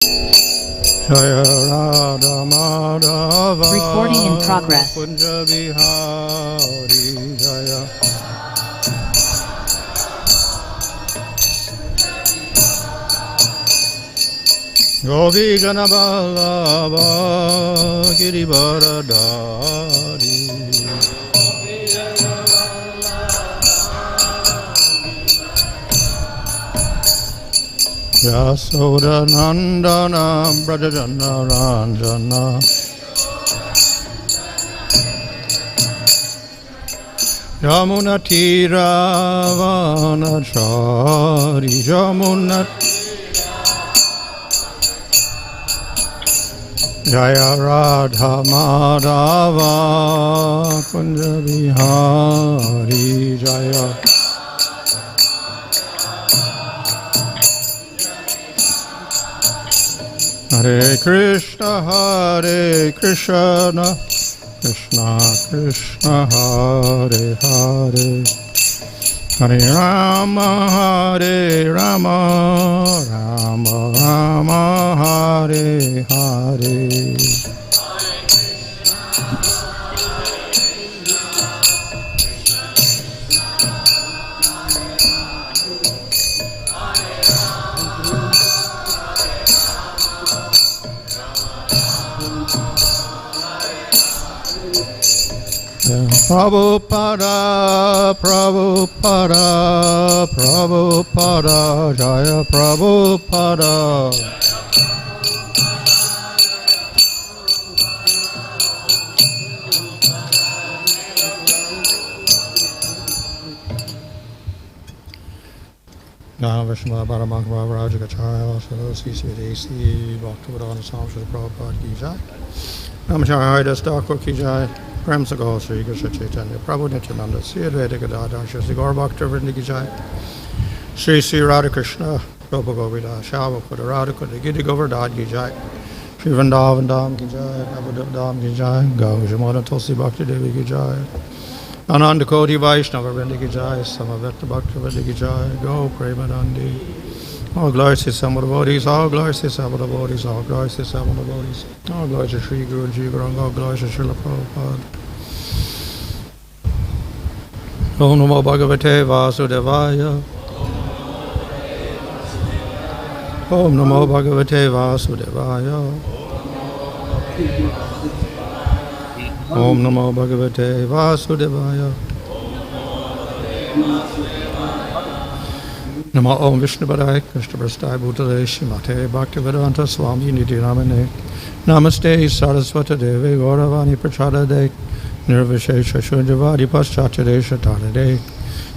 Jaya Radha Madhava Recording in progress. Kunja Bihari Jaya Gopi Ganaballabha Girivardhari Yasoda Nandana Brajajana Ranjana Yamuna Tira Vanachari Yamuna Jaya Radha Madhava Kunja Bihari Jaya Hare Krishna Krishna Krishna Hare Hare Hare Rama Rama Rama Hare Hare Prabhupada, Prabhupada, Prabhupada, Jaya Prabhupada. Now, Vishnu Bharamakva Rajagachaya, Sadasi Siddhisi, Bhaktivinoda Swami Prabhupada Ki Jai. Namaskar Haridas Thakur Ki Jai. Prem Sagal Sri Krishna Chaitanya Prabhu Nityananda Sri Advaita Gadadhar Shri Gaur Bhaktivinoda Ki Jai. Sri Radha Krishna Prabhu Govila Shava Kuda Radha Kuda Giri Govardhan Ki Jai. Sri Vrindavan Dham Ki Jai. Prabhu Dham Ki Jai. Gau Jamuna Tulsi Bhakti Devi Ki Jai. Ananda Koti Vaishnava Vrinda Ki Jai. Samaveta Bhakti Vrinda Ki Jai. Go Premanandi. All glory to Samad Bodhis, all glory to Samad Bodhis, all glory to Samad Bodhis, all glory to Sri Guru Jivaranga, all glory to Srila Prabhupada. Om Namo Bhagavate Vasudevaya. Om Namo Bhagavate Vasudevaya. Om Namo Bhagavate Vasudevaya. Namo Om Vishnu Padaya Krishna Prasthaya Bhutale Shrimate Bhaktivedanta Swami Nidhi Namane Namaste Saraswata Devi Gauravani Prachadade Nirvishesha Shunjavadi Paschatadesha Tadade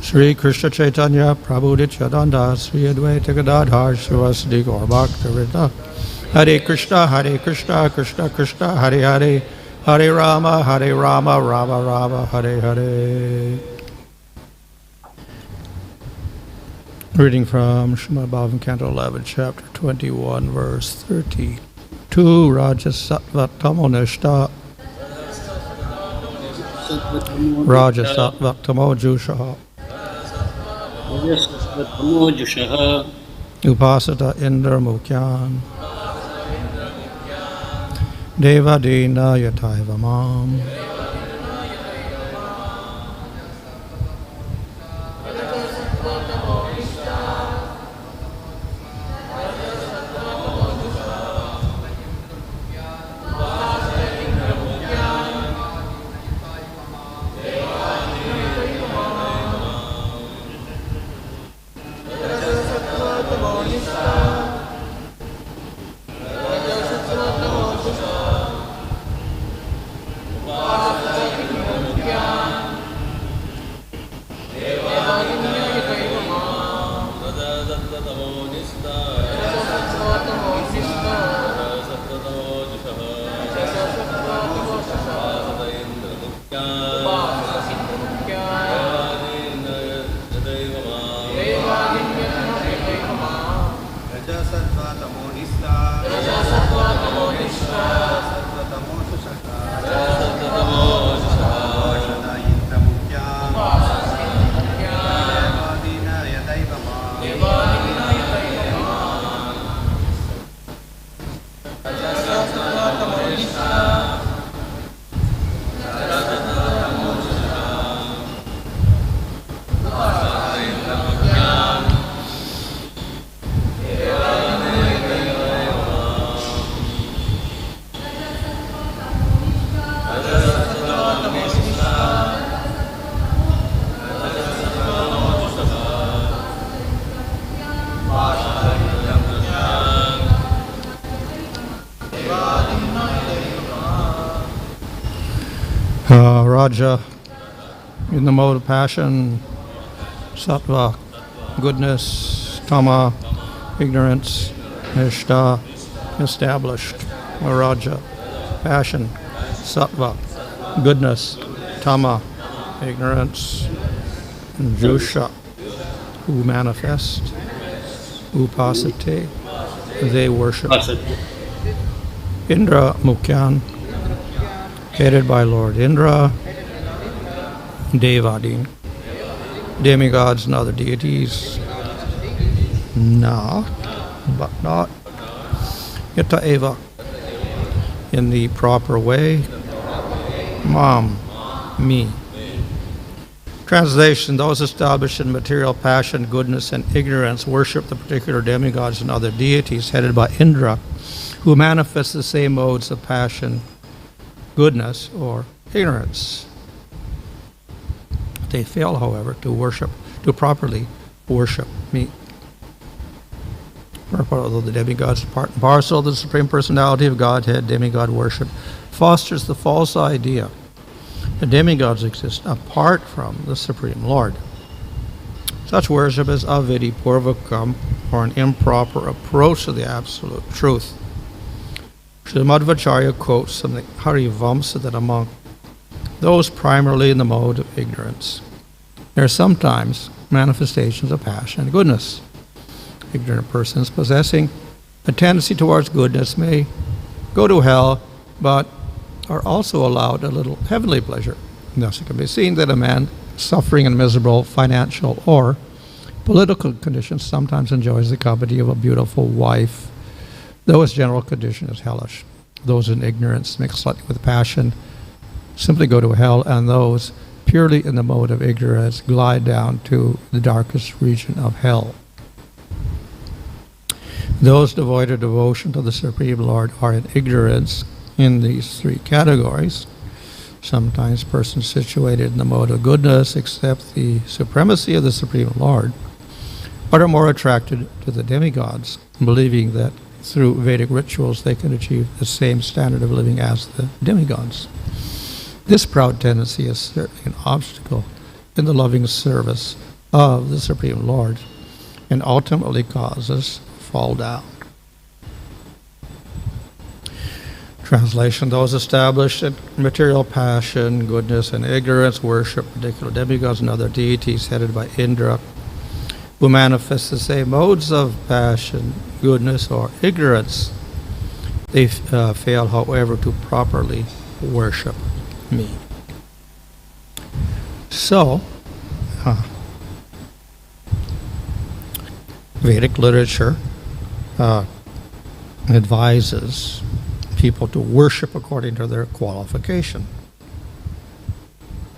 Sri Krishna Chaitanya Prabhu Nityananda Sri Advaita Gadadhar Srivasadi Gaur Bhaktivedanta Hare Krishna Krishna Krishna Hare Hare Hare Rama Rama Rama Hare Hare. Reading from Srimad Bhagavatam, Canto 11, Chapter 21, Verse 32. Rajasatvatamonishta Rajasatvatamojushaha Upasata Indra Mukyan Devadina yathā vaṇik Raja, in the mode of passion, sattva, goodness, tama, ignorance, nishta, established. Raja, passion, sattva, goodness, tama, ignorance, and jusha, who manifest, upasate, they worship. Indra Mukyan, headed by Lord Indra, Devadin, demigods and other deities, na, but not, yathā eva, in the proper way, mam, me. Translation: those established in material passion, goodness, and ignorance worship the particular demigods and other deities headed by Indra, who manifest the same modes of passion, goodness, or ignorance. They fail, however, to properly worship me. Although the demigods are part and parcel of the Supreme Personality of Godhead, demigod worship fosters the false idea that demigods exist apart from the Supreme Lord. Such worship is avidipurvakam, or an improper approach to the absolute truth. Srimad Madhvacharya quotes from the Harivamsa that among those primarily in the mode of ignorance, there are sometimes manifestations of passion and goodness. Ignorant persons possessing a tendency towards goodness may go to hell, but are also allowed a little heavenly pleasure. Thus it can be seen that a man suffering in miserable financial or political conditions sometimes enjoys the company of a beautiful wife, though his general condition is hellish. Those in ignorance, mixed slightly with passion, simply go to hell, and those purely in the mode of ignorance glide down to the darkest region of hell. Those devoid of devotion to the Supreme Lord are in ignorance in these three categories. Sometimes persons situated in the mode of goodness accept the supremacy of the Supreme Lord, but are more attracted to the demigods, believing that through Vedic rituals they can achieve the same standard of living as the demigods. This proud tendency is certainly an obstacle in the loving service of the Supreme Lord and ultimately causes fall down. Translation: those established in material passion, goodness, and ignorance worship particular demigods and other deities headed by Indra, who manifest the same modes of passion, goodness, or ignorance. They fail, however, to properly worship me. So, Vedic literature advises people to worship according to their qualification.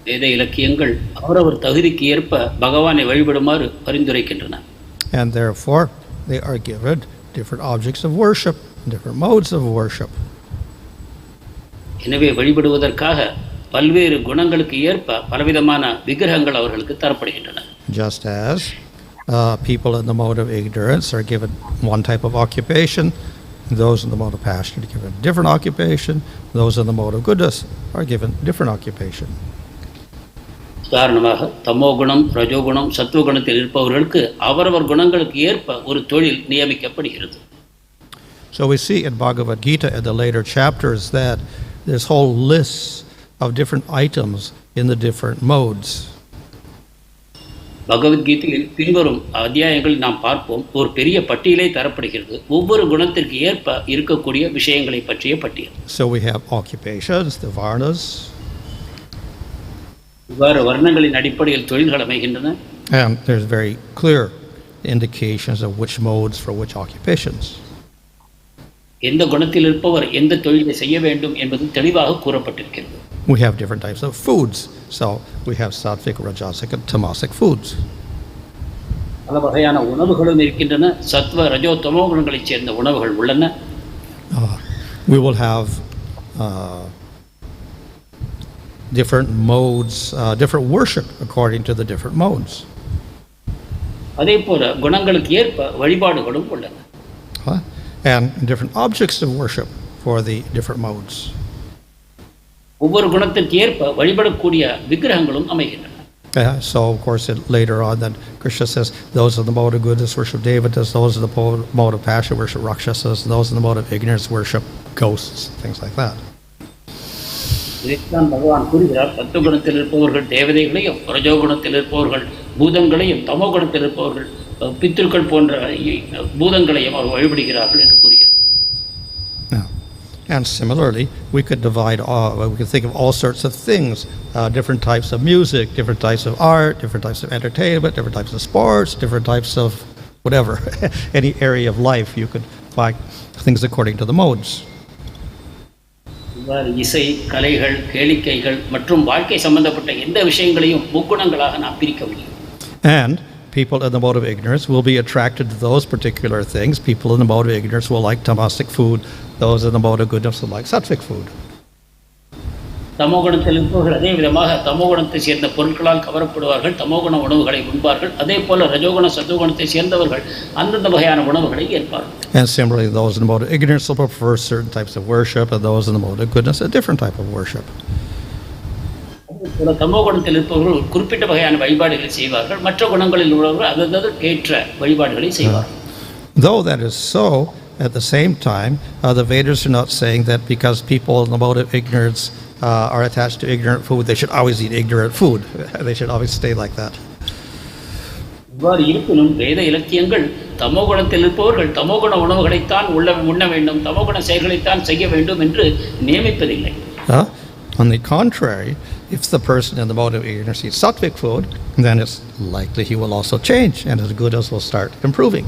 வேத இலக்கியங்கள் அவரவர் தகுதிக்கு ஏற்ப பகவானை வழிபடுமாறு பரிந்துரைக்கின்றன. And therefore they are given different objects of worship, different modes of worship. எனவே வழிபடுவதற்காக பல்வேறு குணங்களுக்கு ஏற்ப பலவிதமான விக்கிரகங்கள் அவர்களுக்கு தரப்படுகின்றன. Just as people in the mode of ignorance are given one type of occupation, those in the mode of passion are given different occupation, those in the mode of goodness are given different occupation. உதாரணமாக தமோ குணம், ரஜோகுணம், சத்துவகுணத்தில் இருப்பவர்களுக்கு அவரவர் குணங்களுக்கு ஏற்ப ஒரு தொழில் நியமிக்கப்படுகிறது. So we see in Bhagavad Gita in the later chapters that there's whole lists of different items in the different modes. பகவத்கீதையில் பின்வரும் அத்தியாயங்களில் நாம் பார்ப்போம், ஒரு பெரிய பட்டியலை தரப்படுகிறது, ஒவ்வொரு குணத்திற்கு ஏற்ப இருக்கக்கூடிய விஷயங்களை பற்றிய பட்டியல். So we have occupations, the varnas. இவ்வாறு வர்ணங்களின் அடிப்படையில் தொழில்கள் அமைகின்றன. And there's very clear indications of which modes for which occupations. எந்த குணத்தில் இருப்பவர் எந்த தொழிலை செய்ய வேண்டும் என்பது தெளிவாக கூறப்பட்டிருக்கிறது. We have different types of foods. So we have sattvic, rajasic, and tamasic foods. பல வகையான உணவுகளும் இருக்கின்றன. சத்வ ரஜோ தமோ குணங்களைச் சேர்ந்த உணவுகள் உள்ளன. We will have different modes, different worship according to the different modes. அதே போல குணங்களுக்கு ஏற்ப வழிபாடுகளும் உள்ளன. And different objects of worship for the different modes. ஒவ்வொரு குணத்திற்கு ஏற்ப வழிபடக்கூடிய விக்கிரகங்களும் அமைகின்றன. So of course later on that Krishna says those are the mode of goodness worship devatas, those are the mode of passion worship rakshasas, those are the mode of ignorance worship ghosts, things like that. இதைத்தான் பகவான் கூறுகிறார். சத்துவ குணத்தில் இருப்பவர்கள் தேவதைகளையும், ரஜோ குணத்தில் இருப்பவர்கள் பூதங்களையும், தமோ குணத்தில் இருப்பவர்கள் பித்ருக்கள் போன்ற பூதங்களையும் அவர் வழிபடுகிறார்கள் என்று கூறுகிறார். And similarly, we could divide we could think of all sorts of things, different types of music, different types of art, different types of entertainment, different types of sports, different types of whatever, any area of life, you could find things according to the modes. இசை, கலைகள், கேளிக்கைகள் மற்றும் வாழ்க்கை சம்பந்தப்பட்ட எந்த விஷயங்களையும் முக்குணங்களாக நாம் பிரிக்க முடியும். And people in the mode of ignorance will be attracted to those particular things. People in the mode of ignorance will like tamasic food. Those in the mode of goodness will like sattvic food. தமோகுணத்தில் இருப்பவர்கள் அதே விதமாக தமோகுணத்தை சேர்ந்த பொருட்களால் கவரப்படுவார்கள், தமோகுண உணவுகளை உண்பார்கள். அதே போல ரஜோகுண சத்துவகுணத்தை சேர்ந்தவர்கள் அந்தந்த வகையான உணவுகளை ஏற்பார்கள். And similarly, those in the mode of ignorance will prefer certain types of worship, and those in the mode of goodness a different type of worship. தமோகுணத்தில் இருப்பவர்கள் குறிப்பிட்ட வகையான வழிபாடுகளை செய்வார்கள், மற்ற குணங்களில் உள்ளவர்கள் அதற்கேற்ற வழிபாடுகளை செய்வார்கள். Though that is so, at the same time, the Vedas are not saying that because people in the mode of ignorance are attached to ignorant food, they should always eat ignorant food. They should always stay like that. இவ்வாறு இருப்பினும் வேத இலக்கியங்கள் தமோகுணத்தில் இருப்பவர்கள் தமோகுண உணவுகளைத்தான் உண்ண வேண்டும், தமோகுண செயல்களைத்தான் செய்ய வேண்டும் என்று நியமிப்பதில்லை. On the contrary, if the person in the mode of ignorance eats sattvic food, then it's likely he will also change and his gunas will start improving.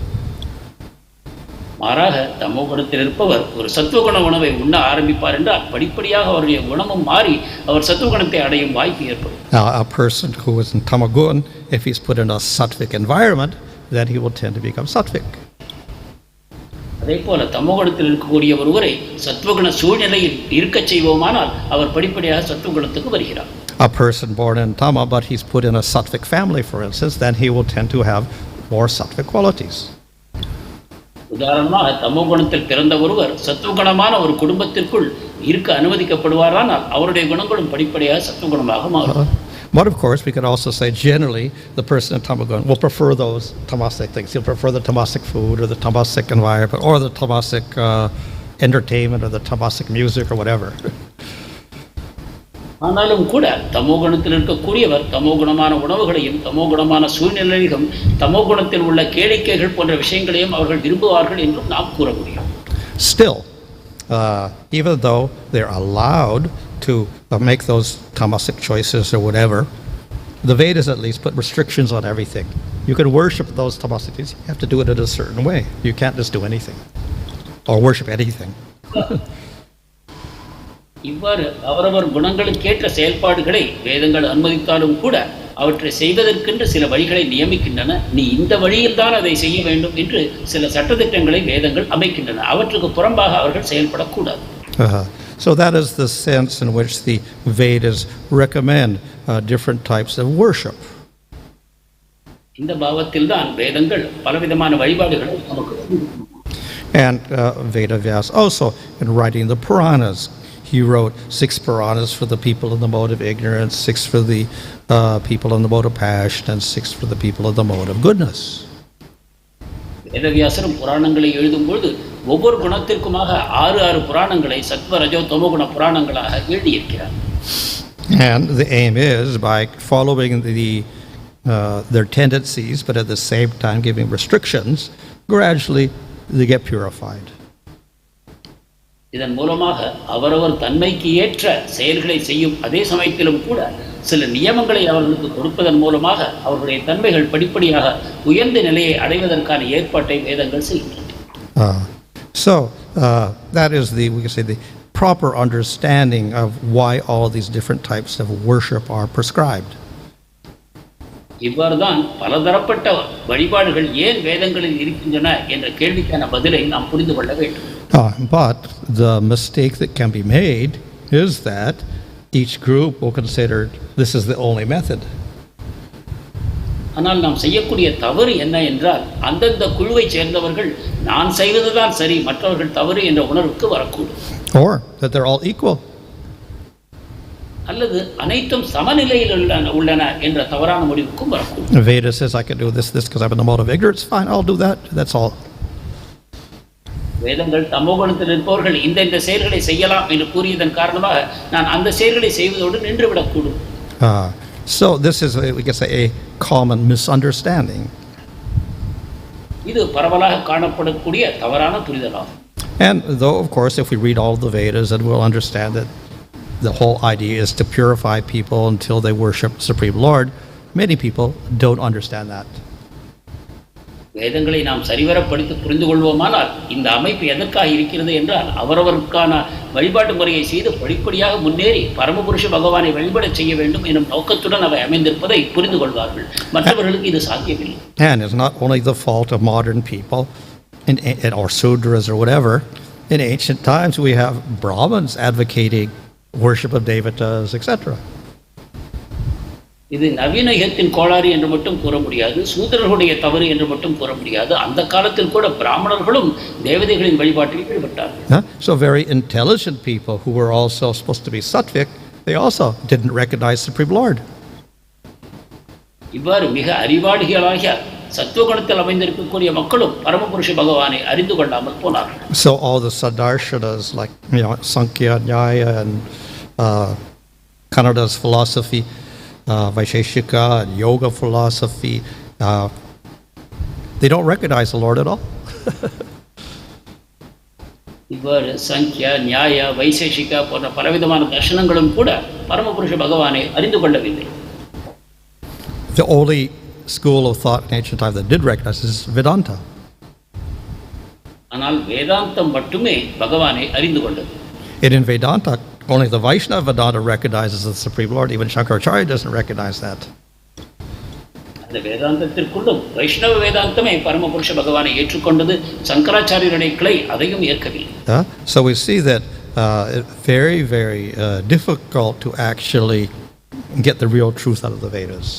மாறாக தமோகுணத்தில் இருப்பவர் ஒரு சத்துவகுண உணவை உண்ண ஆரம்பிப்பார் என்றால் படிப்படியாக அவருடைய குணமும் மாறி அவர் சத்துவகுணத்தை அடையும் வாய்ப்பு ஏற்படும். A person who is in tamagun, if he's put in a sattvic environment, then he will tend to become sattvic. அதே போல தமோகுணத்தில் இருக்கக்கூடிய ஒருவரை சத்துவகுண சூழ்நிலையில் இருக்கச் செய்வோமானால் அவர் படிப்படியாக சத்துவகுணத்துக்கு வருகிறார். A person born in tama but he's put in a sattvic family, for instance, then he will tend to have more sattvic qualities. உதாரணமாக தமோகுணத்தில் பிறந்த ஒருவர் சத்துவகுணமான ஒரு குடும்பத்திற்குள் இருக்க அனுமதிக்கப்படுவாரானால் அவருடைய குணங்களும் படிப்படியாக சத்துவகுணமாக மாறும். But of course, we could also say generally the person in tamagun will prefer those tamasic things. He'll prefer the tamasic food or the tamasic environment or the tamasic entertainment or the tamasic music or whatever. ஆனாலும் கூட தமோகுணத்தில் இருக்கக்கூடியவர் தமோகுணமான உணவுகளையும் தமோகுணமான சூழ்நிலைகளையும் தமோகுணத்தில் உள்ள கேளிக்கைகள் போன்ற விஷயங்களையும் அவர்கள் விரும்புவார்கள் என்றும் நாம் கூற முடியும். Still, even though they're allowed to make those tamasic choices or whatever, the Vedas at least put restrictions on everything. You can worship those tamasic things, you have to do it in a certain way. You can't just do anything or worship anything. இவ்வாறு அவரவர் குணங்களுக்கேற்ற செயல்பாடுகளை வேதங்கள் அனுமதித்தாலும் கூட அவற்றை செய்வதற்கென்று சில வழிகளை நியமிக்கின்றன. நீ இந்த வழியில் தான் அதை செய்ய வேண்டும் என்று சில சட்டதிட்டங்களை வேதங்கள் அமைக்கின்றன. அவற்றுக்கு புறம்பாக அவர்கள் செயல்படக்கூடாது. So that is the sense in which the Vedas recommend different types of worship. இந்த பாவத்தில் தான் வேதங்கள் பலவிதமான வழிபாடுகளை நமக்கு. And Veda Vyas also, in writing the Puranas, he wrote 6 Puranas for the people in the mode of ignorance, 6 for the people in the mode of passion, and 6 for the people in the mode of goodness. வேதவியாசரும் புராணங்களை எழுதும்போது ஒவ்வொரு குணத்திற்குமாக 6 புராணங்களை சத்வ ரஜோ தமோகுண புராணங்களாக எழுதியிருக்கிறார். And the aim is by following their tendencies, but at the same time giving restrictions, gradually they get purified. இதன் மூலமாக அவரவர் தன்மைக்கு ஏற்ற செயல்களை செய்யும் அதே சமயத்திலும் கூட சில நியமங்களை அவர்களுக்கு கொடுப்பதன் மூலமாக அவர்களுடைய தன்மைகள் படிப்படியாக உயர்ந்த நிலையை அடைவதற்கான ஏற்பாட்டை வேதங்கள் செய்கின்றன. So that is we can say, the proper understanding of why all these different types of worship are prescribed. இவ்வாறுதான் பலதரப்பட்ட வழிபாடுகள் ஏன் வேதங்களில் இருக்கின்றன என்ற கேள்விக்கான பதிலை நாம் புரிந்து கொள்ள வேண்டும். But the mistake that can be made is that each group will consider this is the only method. ஆனால் நாம் செய்யக்கூடிய தவறு என்ன என்றால் அந்தந்த குழுவை சேர்ந்தவர்கள் நான் செய்வதுதான் சரி, மற்றவர்கள் தவறு என்ற உணர்வுக்கு வரக்கூடும். Or that they're all equal. அல்லது அனைத்தும் சமநிலையில் உள்ளன என்ற தவறான முடிவுக்கும் வரக்கூடும். Veda says I can do this because I'm in the mode of ignorance. Fine, I'll do that. That's all. வேதங்கள் தமோகுணத்தில் இருப்பவர்கள் இந்த செயல்களை செய்யலாம் என்று கூறியதன் காரணமாக நான் அந்த செயல்களை செய்வதோடு நின்றுவிடக்கூடும். So this is, we can say, a common misunderstanding. இது பரவலாக காணப்படக்கூடிய தவறான புரிதலாகும். And though, of course, if we read all the Vedas, then we'll understand that the whole idea is to purify people until they worship Supreme Lord. Many people don't understand that. வேதங்களை நாம் சரிவர படித்து புரிந்து கொள்வோமானால் இந்த அமைப்பு எதற்காக இருக்கிறது என்றால் அவரவருக்கான வழிபாட்டு முறையை செய்து படிப்படியாக முன்னேறி பரமபுருஷ பகவானை வழிபட செய்ய வேண்டும் எனும் நோக்கத்துடன் அவை அமைந்திருப்பதை புரிந்து கொள்வார்கள். மற்றவர்களுக்கு இது சாத்தியமில்லை. And it's not only the fault of modern people or Sudras or whatever. In ancient times we have Brahmins advocating worship of devatas, etc. இது நவீன யுகத்தின் கோளாறு என்று மட்டும் கூற முடியாது, சூத்திரர்களுடைய தவறு என்று மட்டும் கூற முடியாது. அந்த காலத்தில் கூட பிராமணர்களும் தேவதைகளின் வழிபாட்டில் ஈடுபட்டார்கள். So very intelligent people who were also supposed to be sattvic, they also didn't recognize Supreme Lord. இவ்வாறு மிக அறிவாளிகளாகிய சத்துவகுணத்தில் அமைந்திருக்கக்கூடிய மக்களும் பரமபுருஷ பகவானை அறிந்து கொள்ளாமல் போனார்கள். So all the Sadarshanas like Sankhya, Nyaya and Kannada's philosophy, Vaisheshika and yoga philosophy, they don't recognize the Lord at all. இவ்வாறு சங்கியா, நியாய, வைசேஷிகா போன்ற பலவிதமான தர்சனங்களும் கூட பரமபுருஷ பகவானை அறிந்து கொள்ளவில்லை. The only school of thought in ancient times that did recognize is Vedanta. ஆனால் வேதாந்தம் மட்டுமே பகவானை அறிந்து கொண்டது. And in Vedanta, only the Vaishnava Vedanta recognizes the Supreme Lord. Even Shankaracharya doesn't recognize that. அந்த வேதாந்தத்திற்குள்ளும் வைஷ்ணவ வேதாந்தமே பரமபுருஷ பகவானை ஏற்றுக்கொண்டது. சங்கராச்சாரியருடைய கிளை அதையும் ஏற்கவில்லை. So we see that it's very, very difficult to actually get the real truth out of the Vedas.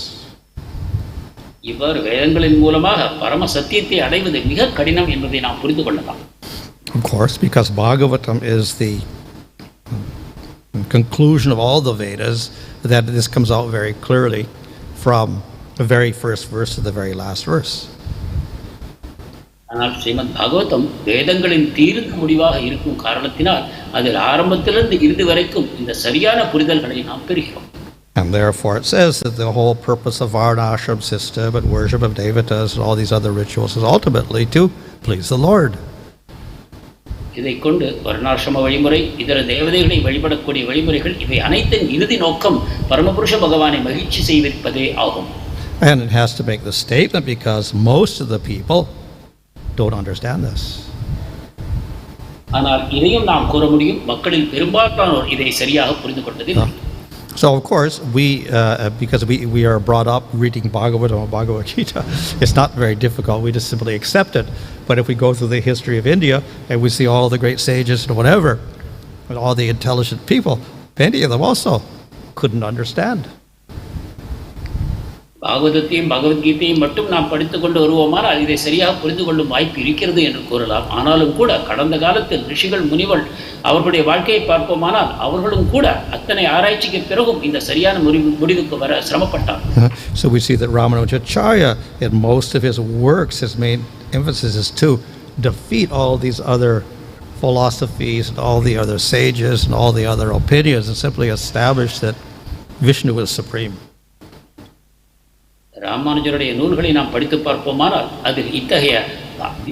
இவ்வாறு வேதங்களின் மூலமாக பரம சத்தியத்தை அடைவது மிக கடினம் என்பதை நாம் புரிந்து கொள்ளலாம். Of course, because Bhagavatam is the conclusion of all the Vedas, that this comes out very clearly from the very first verse to the very last verse. ஆனால் ஸ்ரீமத் பாகவதம் வேதங்களின் தீர்க்க முடிவாக இருக்கும் காரணத்தினால் அதில் ஆரம்பத்திலிருந்து இறுதி வரைக்கும் இந்த சரியான புரிதல்களை நாம் பெறுகிறோம். And therefore it says that the whole purpose of varnashram system and worship of devatas and all these other rituals is ultimately to please the Lord. இதை கொண்டு வர்ணாசிரம வழிமுறை, இதர தேவதைகளை வழிபடக்கூடிய வழிமுறைகள் இவை அனைத்தின் இறுதி நோக்கம் பரமபுருஷ பகவானை மகிழ்ச்சி செய்விப்பதே ஆகும். And it has to make the statement because most of the people don't understand this. ஆனால் இதையும் நாம் கூற முடியும், மக்களில் பெரும்பாலானோர் இதை சரியாக புரிந்து கொண்டதில்லை. So of course because we are brought up reading Bhagavatam or Bhagavad Gita, it's not very difficult. We just simply accept it. But if we go through the history of India and we see all the great sages and whatever, and all the intelligent people, many of them also couldn't understand. பாகவதத்தையும் பகவத்கீதையும் மட்டும் நாம் படித்துக் கொண்டு வருவோமானால் இதை சரியாக புரிந்து கொள்ளும் வாய்ப்பு இருக்கிறது என்று கூறலாம். ஆனாலும் கூட கடந்த காலத்தில் ரிஷிகள், முனிகள் அவர்களுடைய வாழ்க்கையை பார்ப்போமானால் அவர்களும் கூட அத்தனை ஆராய்ச்சிக்கு பிறகும் இந்த சரியான முடிவுக்கு வர சிரமப்பட்டார். So we see that Ramanujacharya in most of his works, his main emphasis is to defeat all these other philosophies and all the other sages and all the other opinions and simply establish that Vishnu is supreme. ராமானுஜருடைய நூல்களை நாம் படித்து பார்ப்போமானால் அதில் இத்தகைய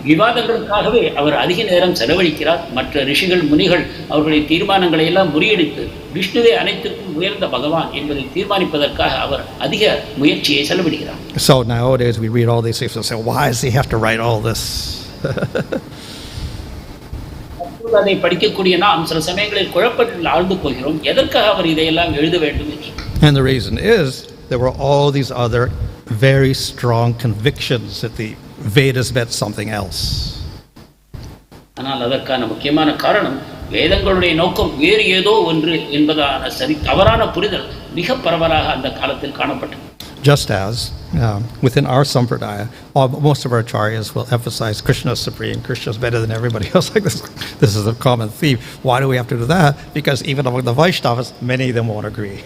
விவாதங்களுக்காகவே அவர் அதிக நேரம் செலவழிக்கிறார். மற்ற ரிஷிகள், முனிகள் அவர்களுடைய தீர்மானங்களை எல்லாம் முறியடித்து விஷ்ணுவே அனைத்திற்கும் உயர்ந்த பகவான் என்பதை தீர்மானிப்பதற்காக அவர் அதிக முயற்சியை செலவிடுகிறார். So nowadays we read all these things and say, why does he have to write all this? இப்பொழுது அதை படிக்கக்கூடிய நாம் சில சமயங்களில் குழப்பத்தில் ஆழ்ந்து போகிறோம். எதற்காக அவர் இதையெல்லாம் எழுத வேண்டும் என்று. And the reason is there were all these other very strong convictions that the Vedas meant something else. ஆனால் அதற்கான முக்கியமான காரணம் வேதங்களுடைய நோக்கம் வேறு ஏதோ ஒன்று என்பதான தவறான புரிதல் மிக பரவலாக அந்த காலத்தில் காணப்பட்டது. Just as within our sampradaya, most of our acharyas will emphasize Krishna is supreme, Krishna is better than everybody else. Like this is a common theme. Why do we have to do that? Because even among the Vaishnavas, many of them won't agree.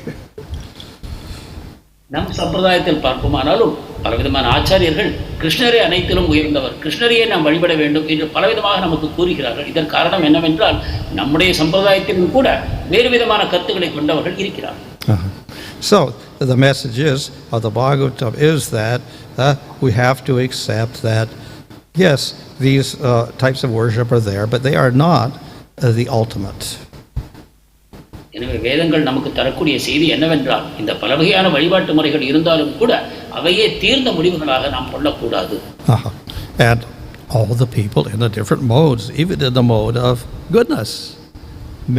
நம் சம்பிரதாயத்தில் பார்ப்போமானாலும் பலவிதமான ஆச்சாரியர்கள் கிருஷ்ணரே அனைத்திலும் உயர்ந்தவர், கிருஷ்ணரையே நாம் வழிபட வேண்டும் என்று பலவிதமாக நமக்கு கூறுகிறார்கள். இதன் காரணம் என்னவென்றால் நம்முடைய சம்பிரதாயத்திலும் கூட வேறு விதமான கருத்துக்களை கொண்டவர்கள் இருக்கிறார்கள். So the message is of the Bhagavatam is that we have to accept that yes, these types of worship are there, but they are not the ultimate. எனவே வேதங்கள் நமக்கு தரக்கூடிய செய்தி என்னவென்றால் இந்த பல வகையான வழிபாட்டு முறைகள் இருந்தாலும் கூட அவையே தீர்ந்த முடிவுகளாக நாம் கொள்ளக்கூடாது. And all the people in the different modes, even in the mode of goodness,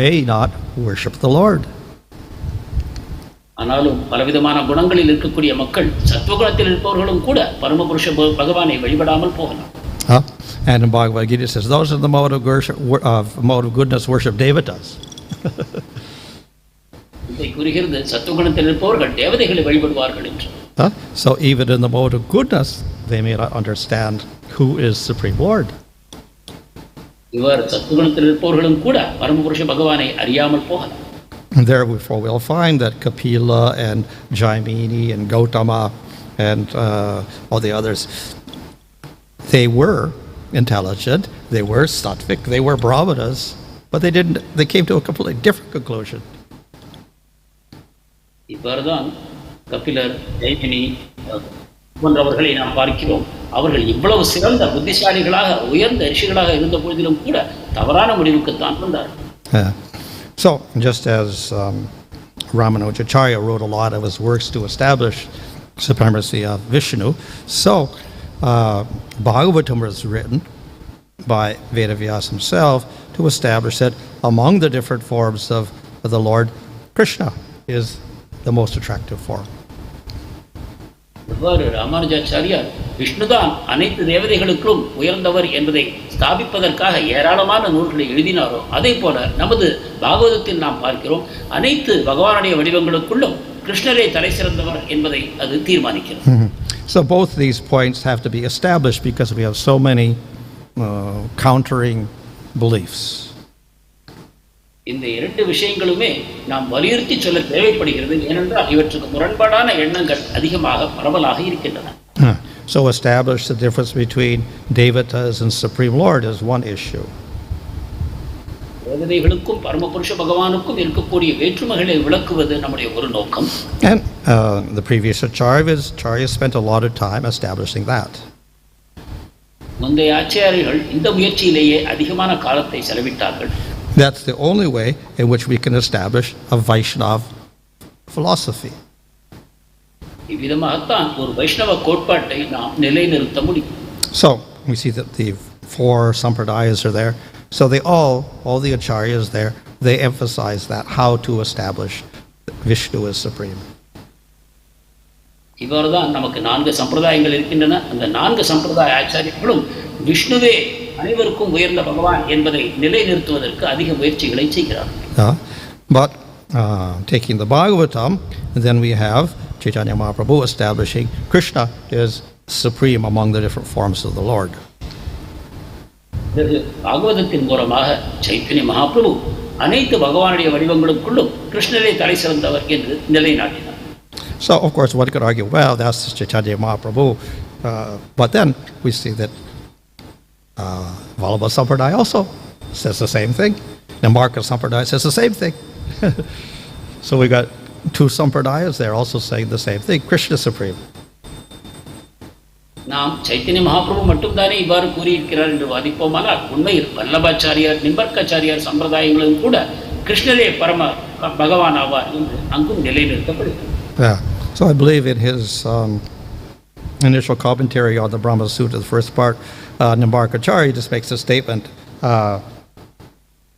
may not worship the Lord. ஆனாலும் பலவிதமான குணங்களில் இருக்கக்கூடிய மக்கள் சத்துவகுணத்தில் இருப்பவர்களும் கூட பரமபுருஷ பகவானை வழிபடாமல் போகலாம். And in Bhagavad Gita it says those in the mode of goodness worship devatas. இதை கூறுகிறது சத்துவகுணத்தில் இருப்பவர்கள் தேவதைகளை வழிபடுவார்கள் என்று. So even in the mode of goodness they may not understand who is Supreme Lord. இவர் சத்துவகுணத்தில் இருப்பவர்களும் கூட பரமபுருஷ பகவானை அறியாமல் போகலாம். And therefore we'll find that Kapila and Jaimini and Gautama and all the others, they were intelligent, they were sattvic, they were brahmanas, but they came to a completely different conclusion. இவ்வாறுதான் கபிலர், ஜெய்மினி போன்றவர்களை நாம் பார்க்கிறோம். அவர்கள் இவ்வளவு சிறந்த புத்திசாலிகளாக உயர்ந்த ரிஷிகளாக இருந்த போதிலும் கூட தவறான முடிவுக்குத்தான் வந்தார்கள். So, just as Ramanujacharya wrote a lot of his works to establish supremacy of Vishnu, so Bhagavatam was written by Vedavyasa himself to establish that among the different forms of the Lord, Krishna is the most attractive form. Ramanujacharyar விஷ்ணுதான் அனைத்து தேவதைகளுக்கும் உயர்ந்தவர் என்பதை ஸ்தாபிப்பதற்காக ஏராளமான நூல்களை எழுதினாரோ அதே போல நமது பாகவதத்தில் நாம் பார்க்கிறோம் அனைத்து பகவானுடைய வடிவங்களுக்குள்ளும் கிருஷ்ணரே தலை சிறந்தவர் என்பதை அது தீர்மானிக்கிறது. So both these points have to be established because we have so many countering beliefs. இந்த இரண்டு விஷயங்களுமே நாம் வலியுறுத்தி சொல்ல தேவைப்படுகிறது. ஏனென்றால் இவற்றுக்கு முரண்பாடான எண்ணங்கள் அதிகமாக பரவலாக இருக்கின்றன. So establish the difference between devatas and Supreme Lord is one issue. தேவதைகளுக்கும் பரமபுருஷ பகவானுக்கும் இருக்கக்கூடிய வேற்றுமைகளை விளக்குவது நம்முடைய ஒரு நோக்கம். And the previous acharya spent a lot of time establishing that. முந்தைய ஆச்சாரியர்கள் இந்த முயற்சியிலேயே அதிகமான காலத்தை செலவிட்டார்கள். That's the only way in which we can establish a Vaishnava philosophy. இவ்விதமாகத்தான் ஒரு வைஷ்ணவ கோட்பாட்டை நாம் நிலைநிறுத்த முடியும். So we see that the four sampradayas are there. So all the acharyas there, they emphasize that how to establish Vishnu as supreme. இவ்வாறுதான் நமக்கு 4 சம்பிரதாயங்கள் இருக்கின்றன. அந்த 4 சம்பிரதாய ஆச்சாரியர்களும் விஷ்ணுவே அனைவருக்கும் உயர்ந்த பகவான் என்பதை நிலைநிறுத்துவதற்கு அதிக முயற்சிகளை செய்கிறார்கள். But taking the Bhagavatam, then we have Chaitanya Mahaprabhu establishing Krishna is supreme among the different forms of the Lord. பாகவதத்தின் மூலமாக சைத்தன்ய மகாபிரபு அனைத்து பகவானுடைய வடிவங்களுக்குள்ளும் கிருஷ்ணரே தலை சிறந்தவர் என்று நிலைநாட்டினார். So of course one could argue, well, that's Chaitanya Mahaprabhu, but then we see that Vallabha Sampradaya also says the same thing. Namabhas Sampradaya says the same thing. So we got 2 sampradayas there also saying the same thing. Krishna is supreme. நாம் சைத்தன்ய மகாபிரபு மட்டும்தானே இவ்வாறு கூறியிருக்கிறார் என்று வாதிப்போமானால் உண்மையில் வல்லபாச்சாரியார், நிம்பர்காச்சாரியார் சம்பிரதாயங்களும் கூட கிருஷ்ணரே பரம பகவான் ஆவார் என்று அங்கும் நிலைநிறுத்தப்படுகிறது. Yeah. So I believe in his initial commentary on the Brahma Sutta, the first part, Nimbarkacharya just makes a statement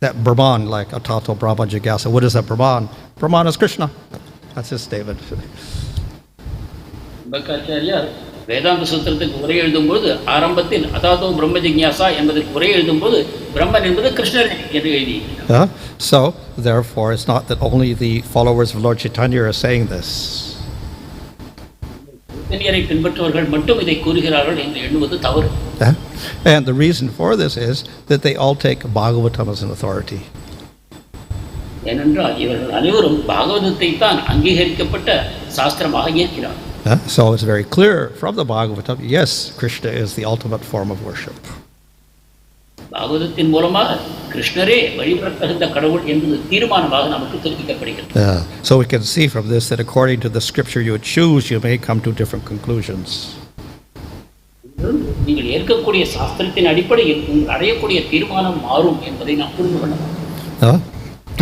that Brahman, like Atato Brahma Jigyasa. What is that Brahman? Brahman is Krishna. That's his statement. பக்காச்சாரியார் வேதாந்த சூத்திரத்துக்கு உரை எழுதும்போது ஆரம்பத்தில் அதாதோ பிரம்ம ஜிக்ஞாசா என்பதற்கு உரை எழுதும்போது பிரம்மன் என்பது கிருஷ்ணர் என்று எழுதியிருக்கிறார். So, therefore, it's not that only the followers of Lord Chaitanya are saying this. சைத்தன்யரை பின்பற்றுவர்கள் மட்டும் இதை கூறுகிறார்கள் என்று எண்ணுவது தவறு. And the reason for this is that they all take Bhagavatam as an authority. ஏனென்றால் இவர்கள் அனைவரும் பாகவதத்தை தான் அங்கீகரிக்கப்பட்ட சாஸ்திரமாக ஏற்கிறார். So it's very clear from the Bhagavatam, yes, Krishna is the ultimate form of worship. பாகவதத்தின் மூலமாக கிருஷ்ணரே வழிபடத்தகுந்த கடவுள் என்பது தீர்மானமாக நமக்கு தெரிவிக்கப்படுகிறது. So we can see from this that according to the scripture you choose, you may come to different conclusions. நீங்கள் ஏற்கக்கூடிய சாஸ்திரத்தின் அடிப்படையில் நீங்கள் அடையக்கூடிய தீர்மானம் மாறும் என்பதை நாம் புரிந்து கொள்ளலாம்.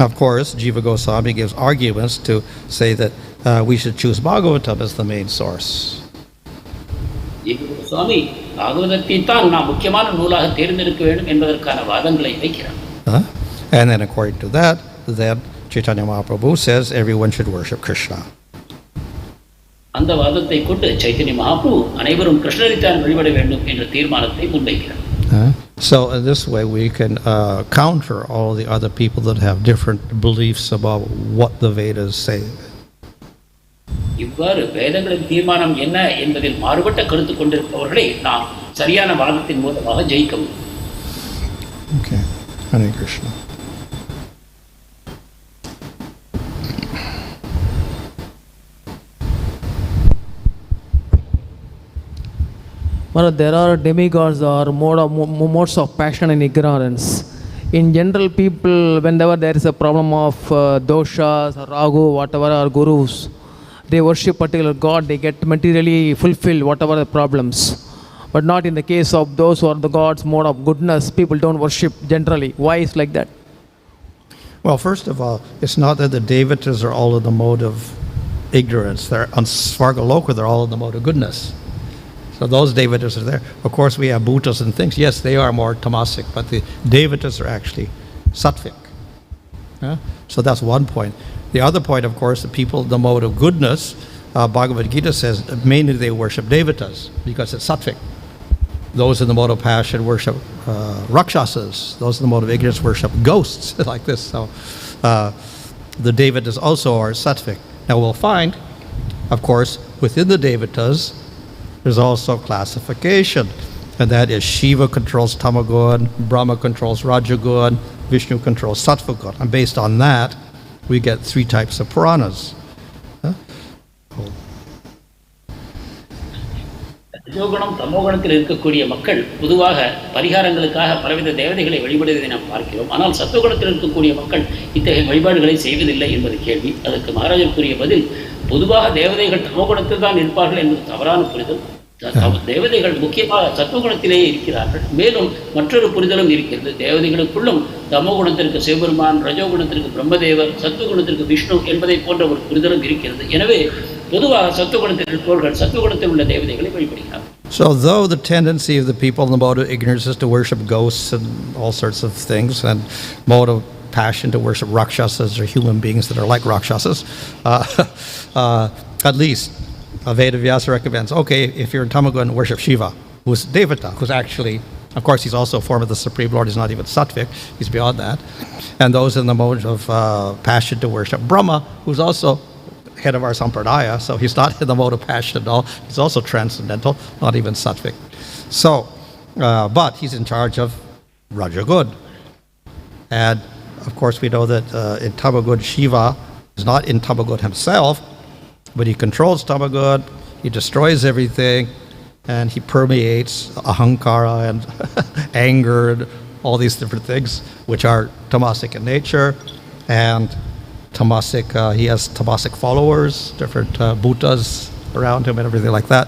Of course, Jiva Goswami gives arguments to say that we should choose Bhagavatam as the main source. ஜீவ கோஸ்வாமி பாகவதத்தை தான் நாம் முக்கியமான நூலாக தேர்ந்தெடுக்க வேண்டும் என்பதற்கான வாதங்களை வைக்கிறார். And then according to that, then Chaitanya Mahaprabhu says everyone should worship Krishna. அந்த வாதத்தை கொண்டு சைத்தன்ய மகாபிரபு அனைவரும் கிருஷ்ணரைத்தான் வழிபட வேண்டும் என்ற தீர்மானத்தை முன்வைக்கிறார். So in this way we can counter all the other people that have different beliefs about what the Vedas say. இவ்வாறு வேதங்களின் தீர்மானம் என்ன என்பதில் மாறுபட்ட கருத்து கொண்டிருப்பவர்களை நாம் சரியான வாதத்தின் மூலமாக ஜெயிக்க முடியும். Okay. Hare Krishna. Maharaj, there are demigods or modes of passion and ignorance. In general, people, whenever there is a problem of doshas or ragu, whatever, or gurus, they worship particular god, they get materially fulfilled whatever the problems. But not in the case of those who are the gods mode of goodness, people don't worship generally. Why is like that? Well, first of all, it's not that the devatas are all in the mode of ignorance. They're on Svargaloka, they're all in the mode of goodness. So those devatas are there. Of course, we have bhutas and things. Yes, they are more tamasic, but the devatas are actually sattvic. So that's one point. The other point, of course, the people in the mode of goodness, Bhagavad Gita says mainly they worship devatas because it's sattvic. Those in the mode of passion worship rakshasas. Those in the mode of ignorance worship ghosts like this. So the devatas also are sattvic. Now we'll find, of course, within the devatas, there's also classification, and that is Shiva controls tamagun, Brahma controls rajagun, Vishnu controls sattvagun. And based on that, we get three types of Puranas. ரஜோகுணம் தமோகுணத்தில் இருக்கக்கூடிய மக்கள் பொதுவாக பரிகாரங்களுக்காக பலவித தேவதைகளை வழிபடுவதை நாம் பார்க்கிறோம். ஆனால் சத்துவகுணத்தில் இருக்கக்கூடிய மக்கள் இத்தகைய வழிபாடுகளை செய்வதில்லை என்பது கேள்வி. அதற்கு மகாராஜர் கூறிய பதில், பொதுவாக தேவதைகள் தமோகுணத்தில் தான் இருப்பார்கள் என்பது தவறான புரிதல். தேவதைகள் முக்கியமாக சத்துவகுணத்திலேயே இருக்கிறார்கள். மேலும் மற்றொரு புரிதலும் இருக்கிறது. தேவதைகளுக்குள்ளும் தமோகுணத்திற்கு சிவபெருமான், ரஜோகுணத்திற்கு பிரம்மதேவர், சத்துவகுணத்திற்கு விஷ்ணு என்பதை போன்ற ஒரு புரிதலும் இருக்கிறது. எனவே பொதுவாக சத்துவகுணத்தில் இருப்பவர்கள் சத்துவகுணத்தில் உள்ள தேவதைகளை வழிபடுகிறார்கள். So though the tendency of the people in the mode of ignorance is to worship ghosts and all sorts of things, and mode of passion to worship rakshasas or human beings that are like rakshasas, at least Veda Vyasa recommends, okay, if you're in Tamagun, worship Shiva, who's Devata, who's actually, of course, he's also a form of the Supreme Lord. He's not even sattvic, he's beyond that. And those in the mode of passion to worship Brahma, who's also head of our sampradaya, so he's not in the mode of passion at all. He's also transcendental, not even sattvic. So, but he's in charge of Rajagun. And of course, we know that in Tamagun, Shiva is not in Tamagun himself, but he controls Tamagun, he destroys everything, and he permeates ahankara and anger and all these different things, which are tamasic in nature. And tamasic, he has tamasic followers, different bhutas around him and everything like that.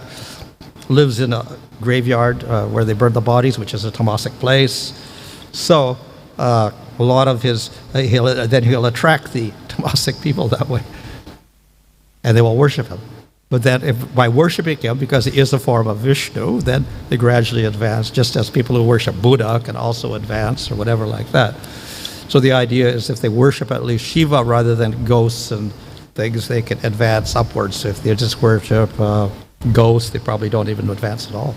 Lives in a graveyard where they burn the bodies, which is a tamasic place. So a lot of his, he'll attract the tamasic people that way, and they will worship him. But then by worshiping him, because he is a form of Vishnu, then they gradually advance, just as people who worship Buddha can also advance or whatever like that. So the idea is if they worship at least Shiva rather than ghosts and things, they can advance upwards. If they just worship ghosts, they probably don't even advance at all.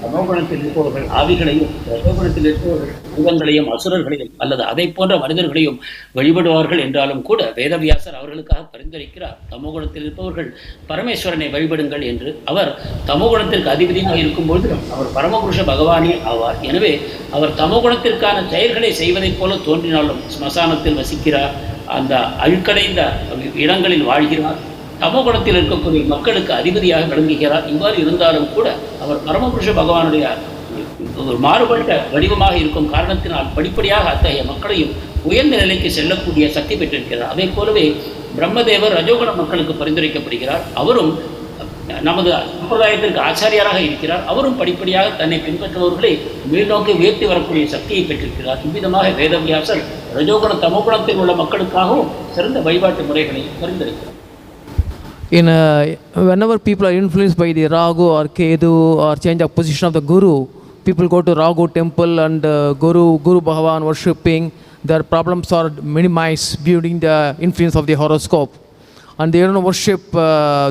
தமோகுணத்தில் இருப்பவர்கள் ஆவிகளையும் ரஜோகுணத்தில் இருப்பவர்கள் பூதங்களையும் அசுரர்களையும் அல்லது அதை போன்ற மனிதர்களையும் வழிபடுவார்கள் என்றாலும் கூட வேதவியாசர் அவர்களுக்காக பரிந்துரைக்கிறார். தமோகுணத்தில் இருப்பவர்கள் பரமேஸ்வரனை வழிபடுங்கள் என்று. அவர் தமோகுணத்திற்கு அதிபதியாக இருக்கும்போது அவர் பரமபுருஷ பகவானே ஆவார். எனவே அவர் தமோகுணத்திற்கான செயல்களை செய்வதைப் போல தோன்றினாலும் ஸ்மசானத்தில் வசிக்கிறார், அந்த அழுக்கடைந்த இடங்களில் வாழ்கிறார், தமோகுணத்தில் இருக்கக்கூடிய மக்களுக்கு அதிபதியாக விளங்குகிறார். இவ்வாறு இருந்தாலும் கூட அவர் பரமபுருஷ பகவானுடைய ஒரு மாறுபட்ட வடிவமாக இருக்கும் காரணத்தினால் படிப்படியாக அத்தகைய மக்களையும் உயர்ந்த நிலைக்கு செல்லக்கூடிய சக்தி பெற்றிருக்கிறார். அதே போலவே பிரம்மதேவர் ரஜோகுண மக்களுக்கு பரிந்துரைக்கப்படுகிறார். அவரும் நமது சம்பிரதாயத்திற்கு ஆச்சாரியாராக இருக்கிறார். அவரும் படிப்படியாக தன்னை பின்பற்றுபவர்களை மேல்நோக்கி உயர்த்தி வரக்கூடிய சக்தியை பெற்றிருக்கிறார். இவ்விதமாக வேதவியாசர் ரஜோகுண தமோகுணத்தில் உள்ள மக்களுக்காகவும் சிறந்த வழிபாட்டு முறைகளை பரிந்துரைக்கிறார். Whenever people are influenced by the Ragu or Kedu or change of position of the Guru, people go to Ragu temple and Guru Bhagavan worshipping. Their problems are minimized during the influence of the horoscope, and they don't worship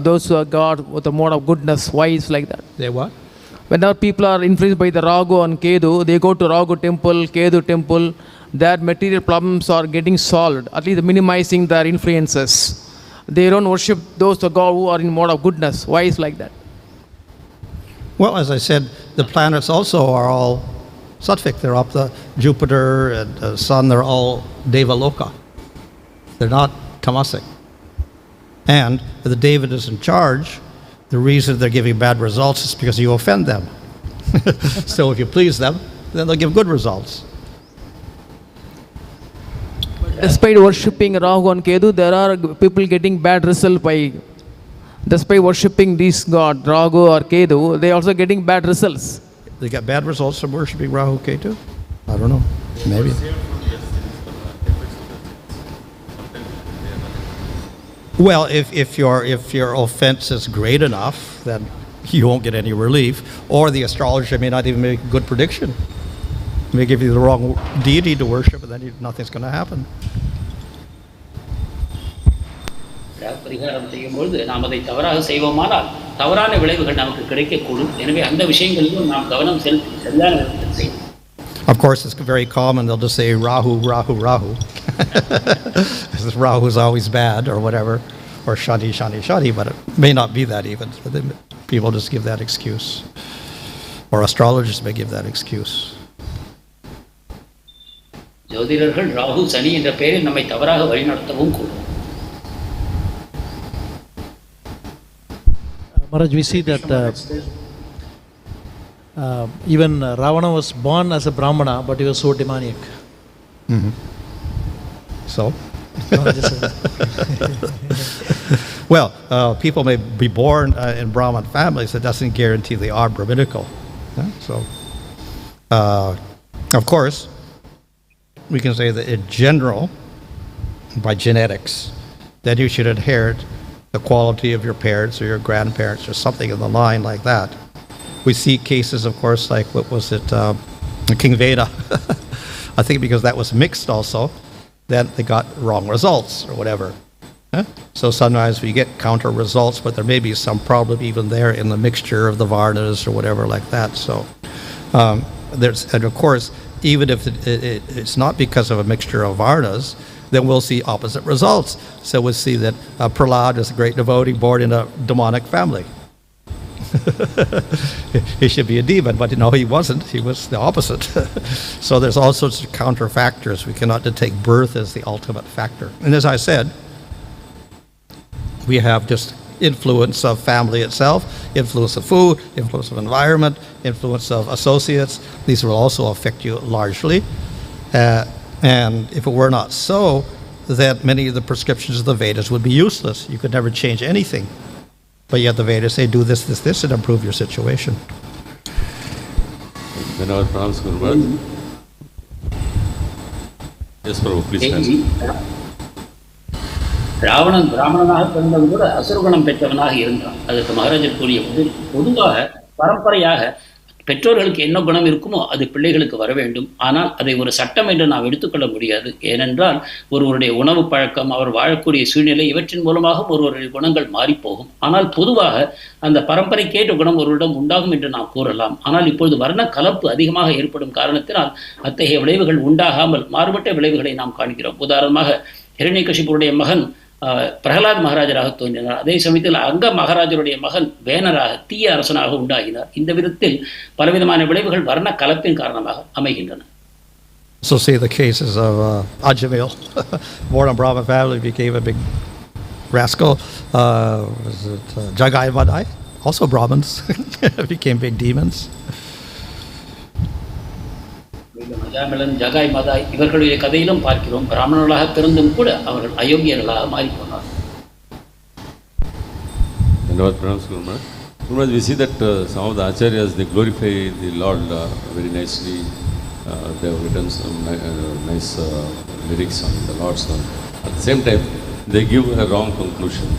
those who are God with a mode of goodness. Why is like that? They what? Whenever people are influenced by the Ragu and Kedu, they go to Ragu temple, Kedu temple. Their material problems are getting solved, at least minimizing their influences. They don't worship those God who are in mode of goodness. Why is like that? Well, as I said, the planets also are all sattvic. They're up the Jupiter and the Sun. They're all devaloka. They're not tamasic. And the David is in charge. The reason they're giving bad results is because you offend them. So if you please them, then they'll give good results. Despite worshipping Rahu and Kedu, there are people getting bad results by, despite worshipping these god Rahu or Kedu, they also getting bad results. They got bad results from worshipping Rahu Ketu? I don't know. Maybe. Well, if your offense is great enough, then you won't get any relief, or the astrologer may not even make a good prediction. May give you the wrong deity to worship, and then nothing's going to happen. பரிகாரம் செய்யும்பொழுது நாம் அதை தவறாக செய்வோமானால் தவறான விளைவுகள் நமக்கு கிடைக்கக்கூடும். எனவே அந்த விஷயங்களிலும் நாம் கவனம் செலுத்தி சரியான விதத்தில் செய்யணும். Of course, it's very common. They'll just say Rahu, Rahu, Rahu. Rahu's always bad, or whatever, or Shani, Shani, Shani. But it may not be that even. People just give that excuse, or astrologers may give that excuse. ஜோதிடர்கள் ராகு சனி என்ற பெயரில் நம்மை தவறாக வழிநடத்தவும் கூடும். Maharaj, we see that even Ravana was born as a Brahmana, but he was so demoniac. Mm-hmm. So? Well, people may be born in Brahmin families. It doesn't guarantee they are Brahminical. Yeah? So, of course, we can say that in general, by genetics, that you should inherit the quality of your parents or your grandparents or something in the line like that. We see cases, of course, like what was it, King Veda. I think because that was mixed also, then they got wrong results or whatever. So sometimes we get counter results, but there may be some problem even there in the mixture of the varnas or whatever like that. So and of course, even if it's not because of a mixture of varnas, then we'll see opposite results. So we'll see that Prahlad is a great devotee born in a demonic family. He should be a demon, but no, he wasn't. He was the opposite. So there's all sorts of counter factors. We cannot take birth as the ultimate factor. And as I said, we have just influence of family itself, influence of food, influence of environment, influence of associates. These will also affect you largely. And if it were not so, then many of the prescriptions of the Vedas would be useless. You could never change anything. But yet the Vedas say, do this, this, this, and improve your situation. Whenever Prabhu's Guru. Yes, Prabhu, please answer. Ravanan பிராமணனாக பிறந்தவன் கூட அசுரகுணம் பெற்றவனாக இருந்தான். அதற்கு மகாராஜர் கூறிய பொதுவாக பரம்பரையாக பெற்றோர்களுக்கு என்ன குணம் இருக்குமோ அது பிள்ளைகளுக்கு வர வேண்டும். ஆனால் அதை ஒரு சட்டம் என்று நாம் எடுத்துக்கொள்ள முடியாது. ஏனென்றால் ஒருவருடைய உணவு பழக்கம், அவர் வாழக்கூடிய சூழ்நிலை, இவற்றின் மூலமாக ஒருவருடைய குணங்கள் மாறிப்போகும். ஆனால் பொதுவாக அந்த பரம்பரைக்கேற்ற குணம் ஒருவரிடம் உண்டாகும் என்று நாம் கூறலாம். ஆனால் இப்பொழுது வர்ண கலப்பு அதிகமாக ஏற்படும் காரணத்தினால் அத்தகைய விளைவுகள் உண்டாகாமல் மாறுபட்ட விளைவுகளை நாம் காண்கிறோம். உதாரணமாக ஹிரண்யகசிபுடைய மகன் பிரகலாத் மகாராஜராக தோன்றினார். அதே சமயத்தில் அங்க மகாராஜருடைய மகன் வேனராக தீய அரசனாக உண்டாகினார். இந்த விதத்தில் பலவிதமான விளைவுகள் வர்ண கலப்பின் காரணமாக அமைகின்றன. So see the cases of Ajamil, born in Brahmin family, became a big rascal. Was it Jagai Madai, also Brahmins, became big demons. அஜாமிலன், Jagai மதாய் இவர்களுடைய கதையிலும் பார்க்கிறோம். பிராமணர்களாக பிறந்தும் கூட அவர்கள் அயோக்கியர்களாக மாறிப்போனார். We see that some of the acharyas, they glorify the Lord very nicely. They have written some nice lyrics on the Lord's name. At the same time, they give a wrong conclusion.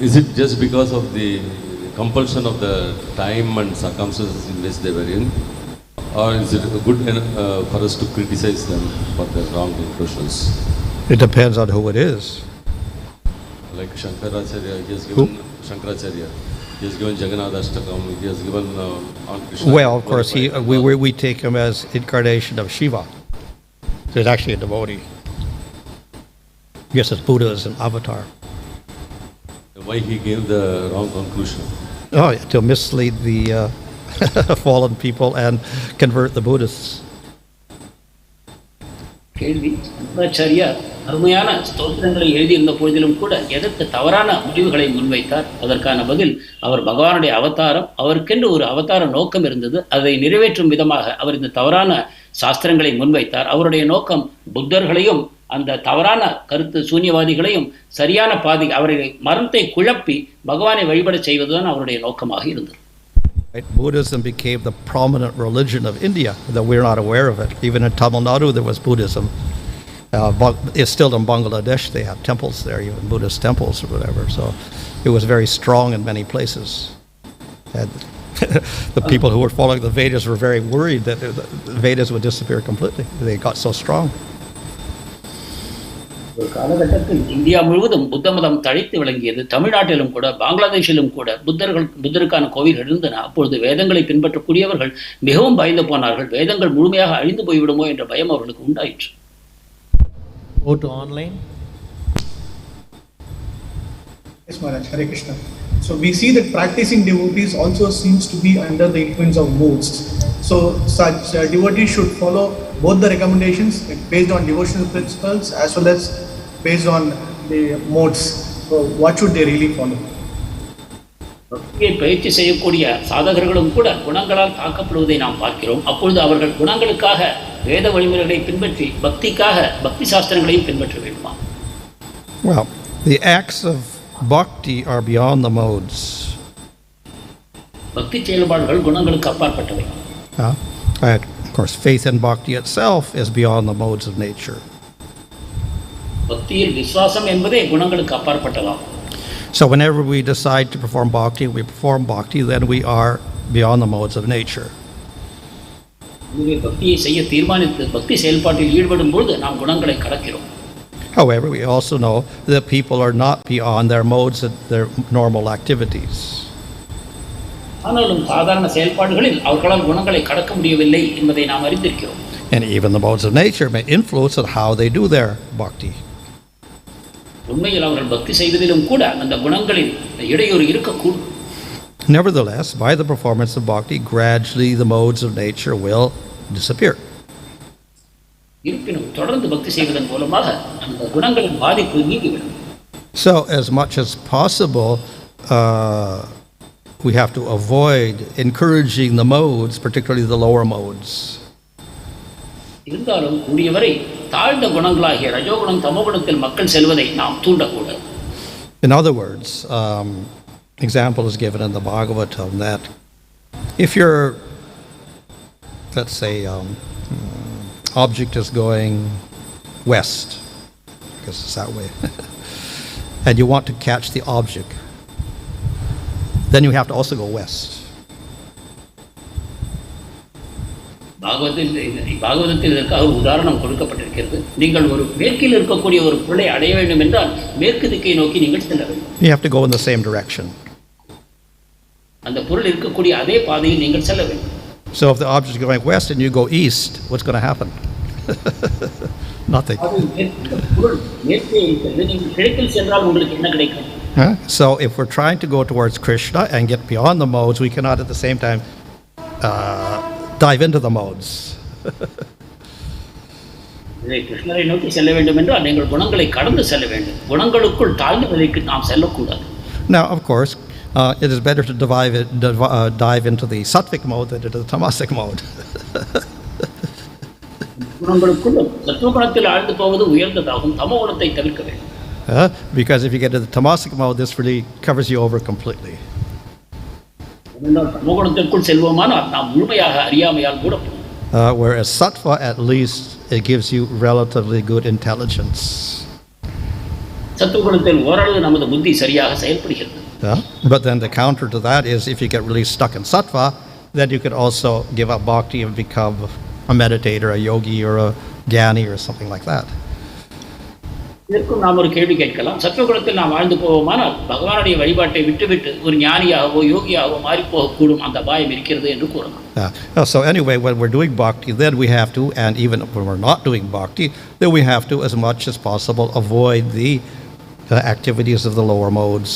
Is it just because of the compulsion of the time and circumstances in which they were in? Or is it good for us to criticize them for their wrong conclusions? It depends on who it is. Like Shankaracharya, he has given Shankaracharya, he has given Jagannathashtakam, he has given on Krishna. Well, of course, we take him as incarnation of Shiva. So he's actually a devotee. Yes, it's Buddha as an avatar. Why he gave the wrong conclusion? Oh, to mislead the fallen people and convert the Buddhists. கேள்வி, சங்கராச்சாரியா அருமையான ஸ்தோத்திரங்களை எழுதியிருந்த பொழுதிலும் கூட எதற்கு தவறான முடிவுகளை முன்வைத்தார்? அதற்கான பதில், அவர் பகவானுடைய அவதாரம், அவருக்கென்று ஒரு அவதார நோக்கம் இருந்தது. அதை நிறைவேற்றும் விதமாக அவர் இந்த தவறான சாஸ்திரங்களை முன்வைத்தார். அவருடைய நோக்கம் புத்தர்களையும் அந்த தவறான கருத்து சூன்யவாதிகளையும் சரியான பாதை, அவர்களை மரத்தை குழப்பி பகவானை வழிபட செய்வதுதான் அவருடைய நோக்கமாக இருந்தது. Right? Buddhism became the prominent religion of India, though we're not aware of it. Even in Tamil Nadu there was Buddhism. It's still in Bangladesh, they have temples there, even Buddhist temples or whatever. So it was very strong in many places. And the people who were following the Vedas were very worried that the Vedas would disappear completely. They got so strong. ஒரு காலகட்டத்தில் India முழுவதும் புத்த மதம் தழைத்து விளங்கியது. தமிழ்நாட்டிலும் கூட பங்களாதேஷிலும் கூட புத்தருக்கான கோவில்கள் இருந்தன. அப்பொழுது வேதங்களை பின்பற்றக்கூடியவர்கள் மிகவும் பயந்து போனார்கள். வேதங்கள் முழுமையாக அழிந்து போய்விடுமோ என்ற பயம் அவர்களுக்கு உண்டாயிற்று. Go to online. Yes, Maharaj. Hare Krishna. So we see that practicing devotees also seems to be under the influence of moods. So such devotees should follow both the recommendations based on devotional principles as well as based on the modes. So what should they really follow? பக்தியை பயிற்சி செய்யக்கூடிய சாதகர்களும் கூட குணங்களால் தாக்கப்படுவதை நாம் பார்க்கிறோம். அப்பொழுது அவர்கள் குணங்களுக்காக வேத வழிமுறைகளை பின்பற்றி பக்திக்காக பக்தி சாஸ்திரங்களையும் பின்பற்ற வேண்டுமா? Well, the acts of bhakti are beyond the modes. பக்தி செயல்பாடுகள் குணங்களுக்கு அப்பாற்பட்டவை. Of course, faith in bhakti itself is beyond the modes of nature. பக்தியில் விசுவாசம் என்பதே குணங்களுக்கு அப்பாற்பட்டதாகும். So whenever we decide to perform bhakti, then we are beyond the modes of nature. பக்தியை செய்ய தீர்மானித்து பக்தி செயல்பாட்டில் ஈடுபடும் பொழுது நாம் குணங்களை கடக்கிறோம். However, we also know that people are not beyond their modes and their normal activities. ஆனாலும் சாதாரண செயல்பாடுகளில் அவர்களால் குணங்களை கடக்க முடியவில்லை என்பதை நாம் அறிந்திருக்கிறோம். And even the modes of nature may influence on how they do their bhakti. உண்மையில் அவர்கள் பக்தி செய்வதிலும் கூட அந்த குணங்களில் இடையூறு இருக்கக்கூடும். Nevertheless, by the performance of bhakti, gradually the modes of nature will disappear. இருப்பினும் தொடர்ந்து பக்தி செய்வதன் மூலமாக அந்த குணங்களின் பாதிப்பு நீங்கிவிடும். So as much as possible, we have to avoid encouraging the modes, particularly the lower modes. இருந்தாலும் கூடியவரை தாழ்ந்த குணங்களாகிய ரஜோகுணம் தமோகுணத்தில் மக்கள் செல்வதை நாம் தூண்டக்கூடாது. In other words, example is given in the Bhagavatam that if you're, let's say, object is going west, I guess it's that way, and you want to catch the object, then you have to also go west. பாகவதத்தில் இதற்காக ஒரு உதாரணம் கொடுக்கப்பட்டிருக்கிறது. நீங்கள் ஒரு மேற்கில் இருக்கக்கூடிய ஒரு பொருளை அடைய வேண்டும் என்றால் மேற்கு திக்கை நோக்கி நீங்கள் செல்ல வேண்டும். You have to go in the same direction. அந்த பொருள் இருக்கக்கூடிய அதே பாதையில் நீங்கள் செல்ல வேண்டும். So if the object is going west and you go east, what's going to happen? Nothing. So if we're trying to go towards Krishna and get beyond the modes, we cannot at the same time dive into the modes. கிருஷ்ணரை நோக்கி செல்ல வேண்டும் என்றால் நீங்கள் குணங்களை கடந்து செல்ல வேண்டும். குணங்களுக்குள் தாழ்ந்த நிலைக்கு நாம் செல்லக்கூடாது. Now, of course, it is better to dive into the sattvic mode than into the tamasic mode. குணங்களுக்குள் சத்துவகுணத்தில் ஆழ்ந்து போவது உயர்ந்ததாகும். தமோ குணத்தை தவிர்க்க வேண்டும். Because if you get to the tamasic mode, this really covers you over completely. தமோ குணத்திற்குள் செல்வோமானால் நாம் முழுமையாக அறியாமையால் மூடப்படும். Whereas sattva, at least, it gives you relatively good intelligence. சத்துவகுணத்தில் ஓரளவு நமது புத்தி சரியாக செயல்படுகிறது. But then the counter to that is if you get really stuck in sattva, then you could also give up bhakti and become a meditator, a yogi, or a jnani, or something like that. இதற்கும் நாம் ஒரு கேள்வி கேட்கலாம். சத்துவகுணத்தில் நாம் வாழ்ந்து போவோமானால் பகவானுடைய வழிபாட்டை விட்டுவிட்டு ஒரு ஞானியாகவோ யோகியாகவோ மாறி போகக்கூடும் அந்த அபாயம் இருக்கிறது என்று கூறலாம். So anyway, when we're doing bhakti, then we have to, and even when we're not doing bhakti, then we have to, as much as possible, avoid the activities of the lower modes.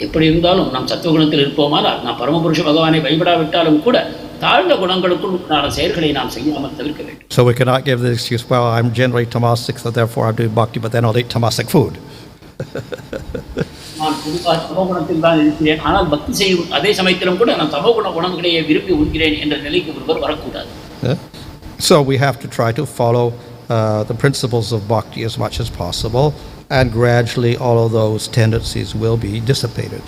எப்படி இருந்தாலும் நாம் சத்துவகுணத்தில் இருப்போமானால் நாம் பரமபுருஷ பகவானை வழிபடாவிட்டாலும் கூட தாழ்ந்த குணங்களுக்குள் செயல்களை நாம் செய்யாமல் தவிர்க்க வேண்டும். So we cannot give the excuse, well, I'm generally tamasic, so therefore I'm doing bhakti, but then I'll eat tamasic food. நான் பொதுவாக தமோகுணத்தில் தான் இருக்கிறேன், ஆனால் பக்தி செய்யும் அதே சமயத்திலும் கூட நான் தமோகுண குணங்களையே விரும்பி உண்கிறேன் என்ற நிலைக்கு ஒருவர் வரக்கூடாது. So we have to try to follow the principles of bhakti as much as possible, and gradually all of those tendencies will be dissipated.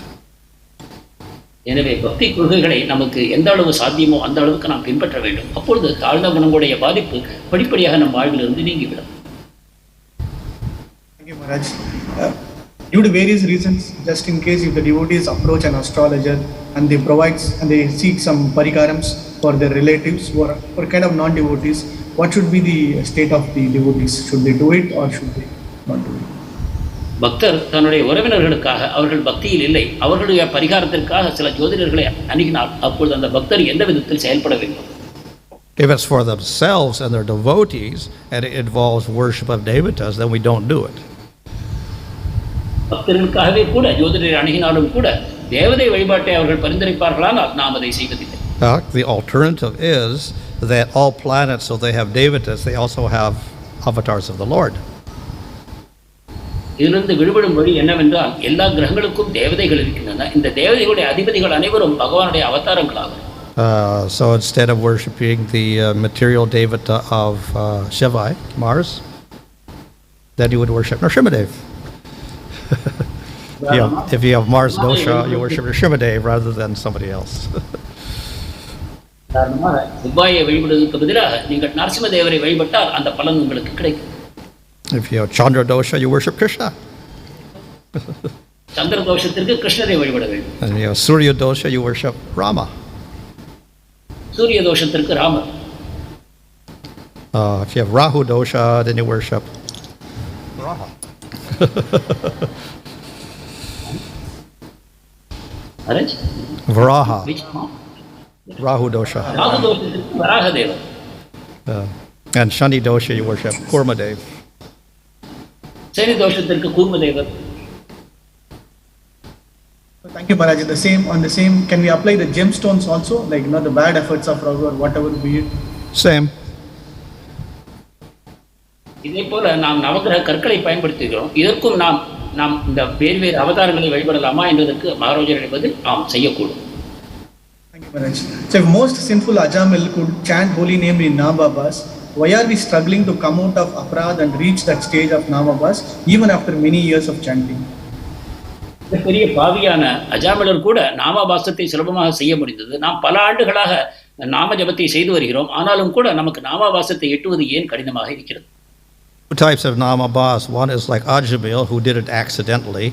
எனவே பக்தி கொள்கைகளை நமக்கு எந்த அளவு சாத்தியமோ அந்த அளவுக்கு நாம் பின்பற்ற வேண்டும். அப்பொழுது தாழ்ந்த குணங்களுடைய பாதிப்பு படிப்படியாக நம் வாழ்விலிருந்து நீங்கிவிடும். Thank you, Maharaj. Due to various reasons, just in case if the devotees approach an astrologer and they seek some parikarams for their relatives who are kind of non-devotees, what should be the state of the devotees? Should they do it or should they not do it? பக்தர் தன்னுடைய உறவினர்களுக்காக அவர்கள் பக்தியில் இல்லை அவர்களுடைய பரிகாரத்திற்காக சில ஜோதிடர்களை அணுகினார். அப்பொழுது அந்த பக்தர் எந்த விதத்தில் செயல்பட வேண்டும்? If it's for themselves and their devotees and it involves worship of devatas, then we don't do it. பக்தர்களுக்காகவே கூட ஜோதிடரை அணுகினாலும் கூட தேவதை வழிபாட்டை அவர்கள் பரிந்துரைப்பார்களானால் நாம் அதை செய்வதில்லை. The alternative is that all planets, so they have devatas, they also have avatars of the Lord. இதிலிருந்து விடுபடும் வழி என்னவென்றால் எல்லா கிரகங்களுக்கும் தேவதைகள் இருக்கின்றன. இந்த தேவதைகளுடைய அதிபதிகள் அனைவரும் பகவானுடைய அவதாரங்களாகும். So instead of worshipping the material devata of Shiva, Mars, then you would worship Nrsimhadev. If you have Mars dosha, you worship Nrsimhadev rather than somebody else. செவ்வாயை வழிபடுவதற்கு பதிலாக நீங்கள் நரசிம்மதேவரை வழிபட்டால் அந்த பலன் உங்களுக்கு கிடைக்கும். If you have Chandra dosha, you worship Krishna. சந்திர தோஷத்திற்கு கிருஷ்ணரை வழிபட வேண்டும். And you have Surya dosha, you worship Rama. சூரிய தோஷத்திற்கு Ramar. If you have Rahu dosha, then you worship Raha. Varaha. Rahu dosha. Rahu தோஷத்திற்கு Varahadevar. And Shani dosha, you worship Kurmadev. Shani தோஷத்திற்கு கூர்மதேவர். Thank you, Maharaj. On the same, can we apply the gemstones also, like the bad efforts of Rahu or whatever be it? Same. இதே போல நாம் நவகிரக கற்களை பயன்படுத்துகிறோம். இதற்கும் நாம் இந்த வேறு அவதாரங்களை வழிபடலாமா என்பதற்கு மகாராஜருடைய பதில் ஆம், செய்யக்கூடும். Thank you, Maharaj. So if most sinful ajamil could chant holy name in namabhas, why are we struggling to come out of aparad and reach that stage of namabhas even after many years of chanting? பெரிய பாவியான அஜாமிலர் கூட நாமபாசத்தை சுலபமாக செய்ய முடிந்தது. நாம் பல ஆண்டுகளாக நாம ஜபத்தை செய்து வருகிறோம். ஆனாலும் கூட நமக்கு நாமபாசத்தை எட்டுவது ஏன் கடினமாக இருக்கிறது? Two types of namabhas. One is like Ajamil, who did it accidentally.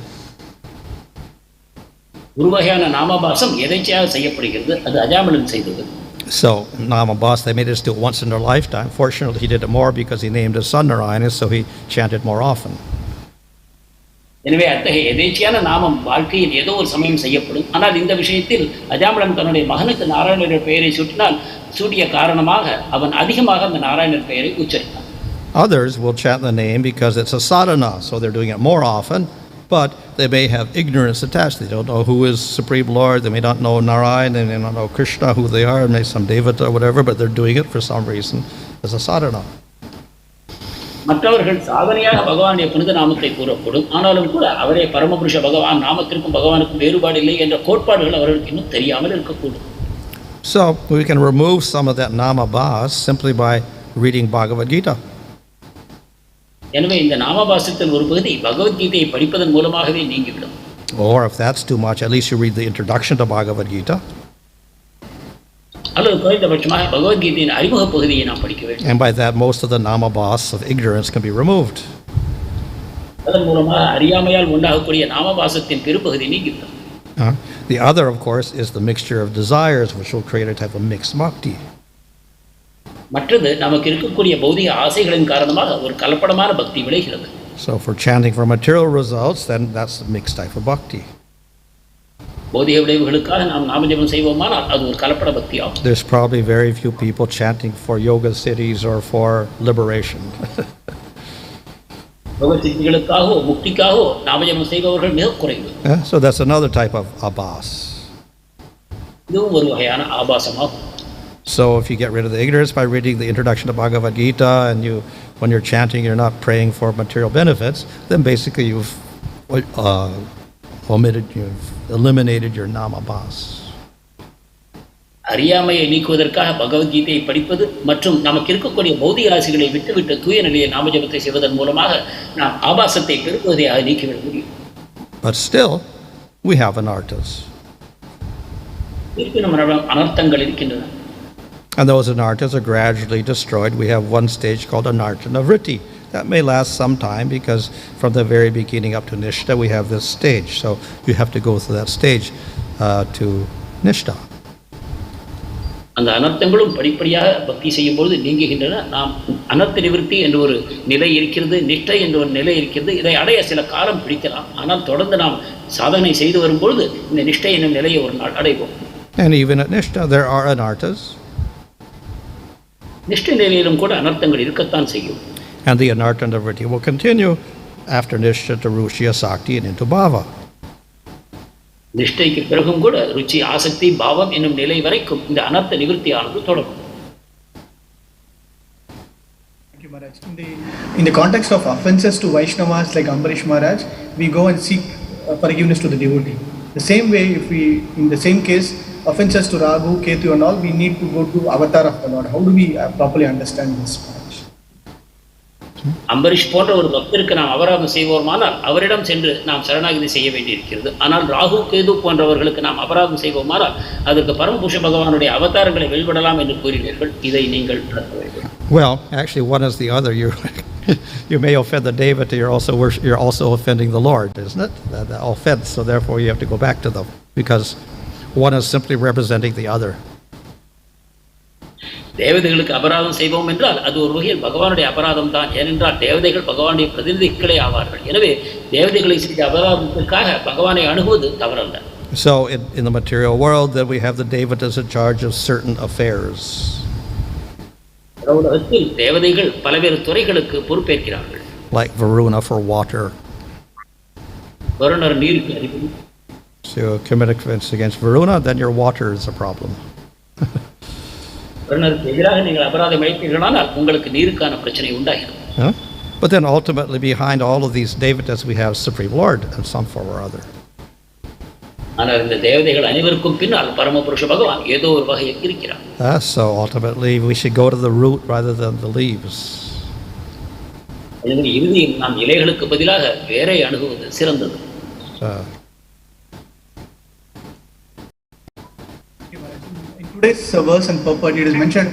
ஒரு வகையான நாமபாசம் எதேச்சையாக செய்யப்படுகிறது, அது அஜாமிலன் செய்தது. So, namabhas, they made us do it once in their lifetime. Fortunately, he did it more because he named his son Narayana, so he chanted more often. எனவே அத்தகைய எதேச்சியான நாமம் வாழ்க்கையில் ஏதோ ஒரு சமயம் செய்யப்படும். ஆனால் இந்த விஷயத்தில் அஜாமிளன் தன்னுடைய மகனுக்கு நாராயணர் பெயரை சூட்டிய காரணமாக அவன் அதிகமாக அந்த நாராயணர் பெயரை உச்சரித்தான். Others will chant the name because it's a sadhana, so they're doing it more often, but they may have ignorance attached. They don't know who is Supreme Lord, they may not know Narayana, they may not know Krsna, who they are, maybe some devata or whatever, but they're doing it for some reason as a sadhana. மற்றவர்கள் சாதனையாக பகவானுடைய புனித நாமத்தை கூறப்படும். ஆனாலும் கூட அவரே பரமபுருஷ பகவான், நாமத்திற்கும் பகவானுக்கும் வேறுபாடு இல்லை என்ற கோட்பாடுகள் அவர்களுக்கு இன்னும் தெரியாமல் இருக்கக்கூடும். So we can remove some of that namabhas simply by reading Bhagavad Gita. எனவே இந்த நாமபாசத்தில் ஒரு பகுதி பகவத்கீதையை படிப்பதன் மூலமாகவே நீங்கிவிடும். Or if that's too much, at least you read the introduction to Bhagavad Gita. அல்லது குறைந்தபட்சமாக பகவத்கீதையின் அறிமுக பகுதியை நாம் படிக்க வேண்டும். And by that, most of the namabhas of ignorance can be removed. அதன் மூலமாக அறியாமையால் உண்டாகக்கூடிய நாமபாசத்தின் பெரும்பகுதி நீங்கிவிடும். The other, of course, is the mixture of desires, which will create a type of mixed bhakti. மற்றது நமக்கு இருக்கக்கூடிய பௌதிக ஆசைகளின் காரணமாக ஒரு கலப்படமான பக்தி விளைகிறது. So for chanting for material results, then that's the mixed type of bhakti. பௌதிக விளைவுகளுக்காக நாம் நாமஜபம் செய்வோமானால் அது ஒரு கலப்பட பக்தி ஆகும். There's probably very few people chanting for yoga cities or for liberation. யோக சித்திகளுக்காகவோ முக்திக்காகவோ நாமஜபம் செய்பவர்கள் மிக குறைவு. So that's another type of abhas. இதுவும் ஒரு வகையான ஆபாசமாகும். So if you get rid of the ignorance by reading the introduction to Bhagavad Gita, and when you're chanting, you're not praying for material benefits, then basically you've you've eliminated your namabhas. அறியாமையை நீக்குவதற்காக பகவத்கீதையை படிப்பது மற்றும் நமக்கு இருக்கக்கூடிய பௌதிக ஆசைகளை விட்டுவிட்டு தூய நிலையை நாமஜபத்தை செய்வதன் மூலமாக நாம் ஆபாசத்தை பெருக்குவதையாக நீக்கிவிட முடியும். But still, we have anarthas. இருப்பினும் அனர்த்தங்கள் இருக்கின்றன. And those anarthas are gradually destroyed. We have one stage called anarthā-nivritti. That may last some time because from the very beginning up to Nishtha, we have this stage. So you have to go through that stage to Nishtha. அந்த அனர்த்தங்களும் படிப்படியாக பக்தி செய்யும் பொழுது நீங்குகின்றன. நாம் அனர்த்த நிவர்த்தி என்ற ஒரு நிலை இருக்கிறது, நிஷ்டை என்ற ஒரு நிலை இருக்கிறது. இதை அடைய சில காலம் பிடிக்கலாம். ஆனால் தொடர்ந்து நாம் சாதனை செய்து வரும்பொழுது இந்த நிஷ்டை என்னும் நிலையை ஒரு நாள் அடைவோம். And even at Nishtha, there are anarthas. நிஷ்டை நிலையிலும் கூட அனர்த்தங்கள் இருக்கத்தான் செய்யும். And the anarthā-nivritti will continue after Nishtha to Ruchya, Sakti, and into Bhava. நிஷ்டைக்கு பிறகும் கூட ருச்சி, ஆசக்தி, பாவம் என்னும் நிலை வரைக்கும் இந்த அனர்த்த நிவர்த்தியானது தொடரும். Thank you, Maharaj. In the context of offenses to Vaishnavas like Ambarish Maharaj, we go and seek forgiveness to the devotee. The same way, if we, in the same case, offenses to Ragu, Ketu and all, we need to go to avatar of the Lord. How do we properly understand this, Maharaj? Ambarish போன்ற ஒரு பக்தருக்கு நாம் அபராதம் செய்வோமானால் அவரிடம் சென்று நாம் சரணாகதி செய்ய வேண்டியிருக்கிறது. ஆனால் ராகு, கேது போன்றவர்களுக்கு நாம் அபராதம் செய்வோமானால் அதற்கு பரமபுருஷ பகவானுடைய அவதாரங்களை வெளிவிடலாம் என்று கூறினீர்கள். இதை நீங்கள் நடத்த வேண்டும். Well, actually, one is the other. You may offend the devotee, you're also offending the Lord, isn't it? The offense. So therefore, you have to go back to them because one is simply representing the other. தேவதைகளுக்கு அபராதம் செய்வோம் என்றால் அது ஒரு வகையில் பகவானுடைய அபராதம் தான். ஏனென்றால் தேவதைகள் பகவானுடைய பிரதிநிதிகளே ஆவார்கள். எனவே தேவதைகளை செய்த அபராதத்திற்காக பகவானை அணுகுவது தவறல்ல. So in the material world, then we have the devatas in charge of certain affairs. உலகத்தில் தேவதைகள் பல்வேறு துறைகளுக்கு பொறுப்பேற்கிறார்கள். Like Varuna for water. வருணர் நீருக்கு அதிபதி. So you commit offense against Varuna, then your water is a problem. வருணருக்கு எதிராக நீங்கள் அபராதம் இழைப்பீர்களானால் உங்களுக்கு நீருக்கான பிரச்சனை உண்டாகிறது. But then ultimately behind all of these devatas we have Supreme Lord in some form or other. ஆனால் இந்த தேவதைகள் அனைவருக்கும் பின்னால் பரமபுருஷ பகவான் ஏதோ ஒரு வகையில் இருக்கிறார். So ultimately we should go to the root rather than the leaves. எனவே இறுதியில் நாம் இலைகளுக்கு பதிலாக வேரை அணுகுவது சிறந்தது. Today's verse and purport, it is mentioned.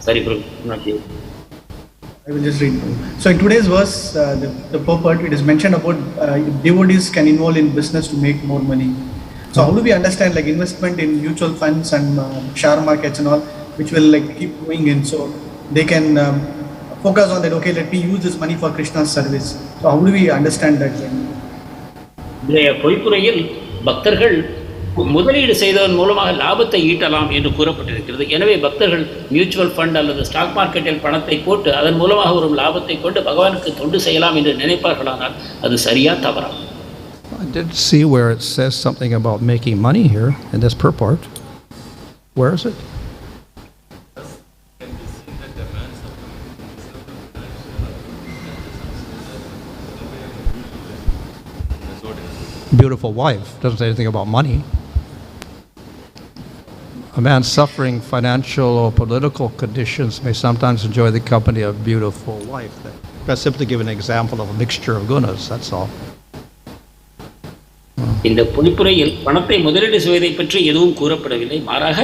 Sorry, bro. I will just read. So in today's verse, the purport, it is mentioned about devotees can involve in business to make more money. So how do we understand like investment in mutual funds and share markets and all, which will like keep going in, so they can focus on that, okay, let me use this money for Krishna's service. So how do we understand that? இன்றைய பொய்ப்புரையில் பக்தர்கள் முதலீடு செய்ததன் மூலமாக லாபத்தை ஈட்டலாம் என்று கூறப்பட்டிருக்கிறது. எனவே பக்தர்கள் மியூச்சுவல் ஃபண்ட் அல்லது ஸ்டாக் மார்க்கெட்டில் பணத்தை போட்டு அதன் மூலமாக ஒரு லாபத்தை கொண்டு பகவானுக்கு தொண்டு செய்யலாம் என்று நினைப்பார்களானால் அது சரியா தவறா? I did see where it says something about making money here in this purport. Where is it? Beautiful wife. Doesn't say anything about money. A man suffering financial or political conditions may sometimes enjoy the company of a beautiful wife. That's simply give an example of a mixture of gunas, that's all. இந்த பொய்ப்புரையில் பணத்தை முதலீடு செய்வதை பற்றி எதுவும் கூறப்படவில்லை. மாறாக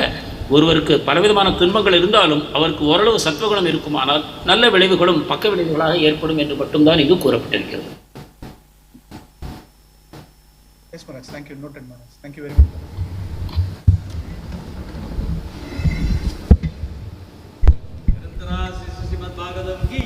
ஒருவருக்கு பலவிதமான துன்பங்கள் இருந்தாலும் அவருக்கு ஓரளவு சத்வகுணம் இருக்குமானால் நல்ல விளைவுகளும் பக்க விளைவுகளாக ஏற்படும் என்று மட்டும்தான் இங்கு கூறப்பட்டிருக்கிறது. Yes, Maharaj. Thank you. Noted, Maharaj. Thank you very much. Shrimad Bhagavatam की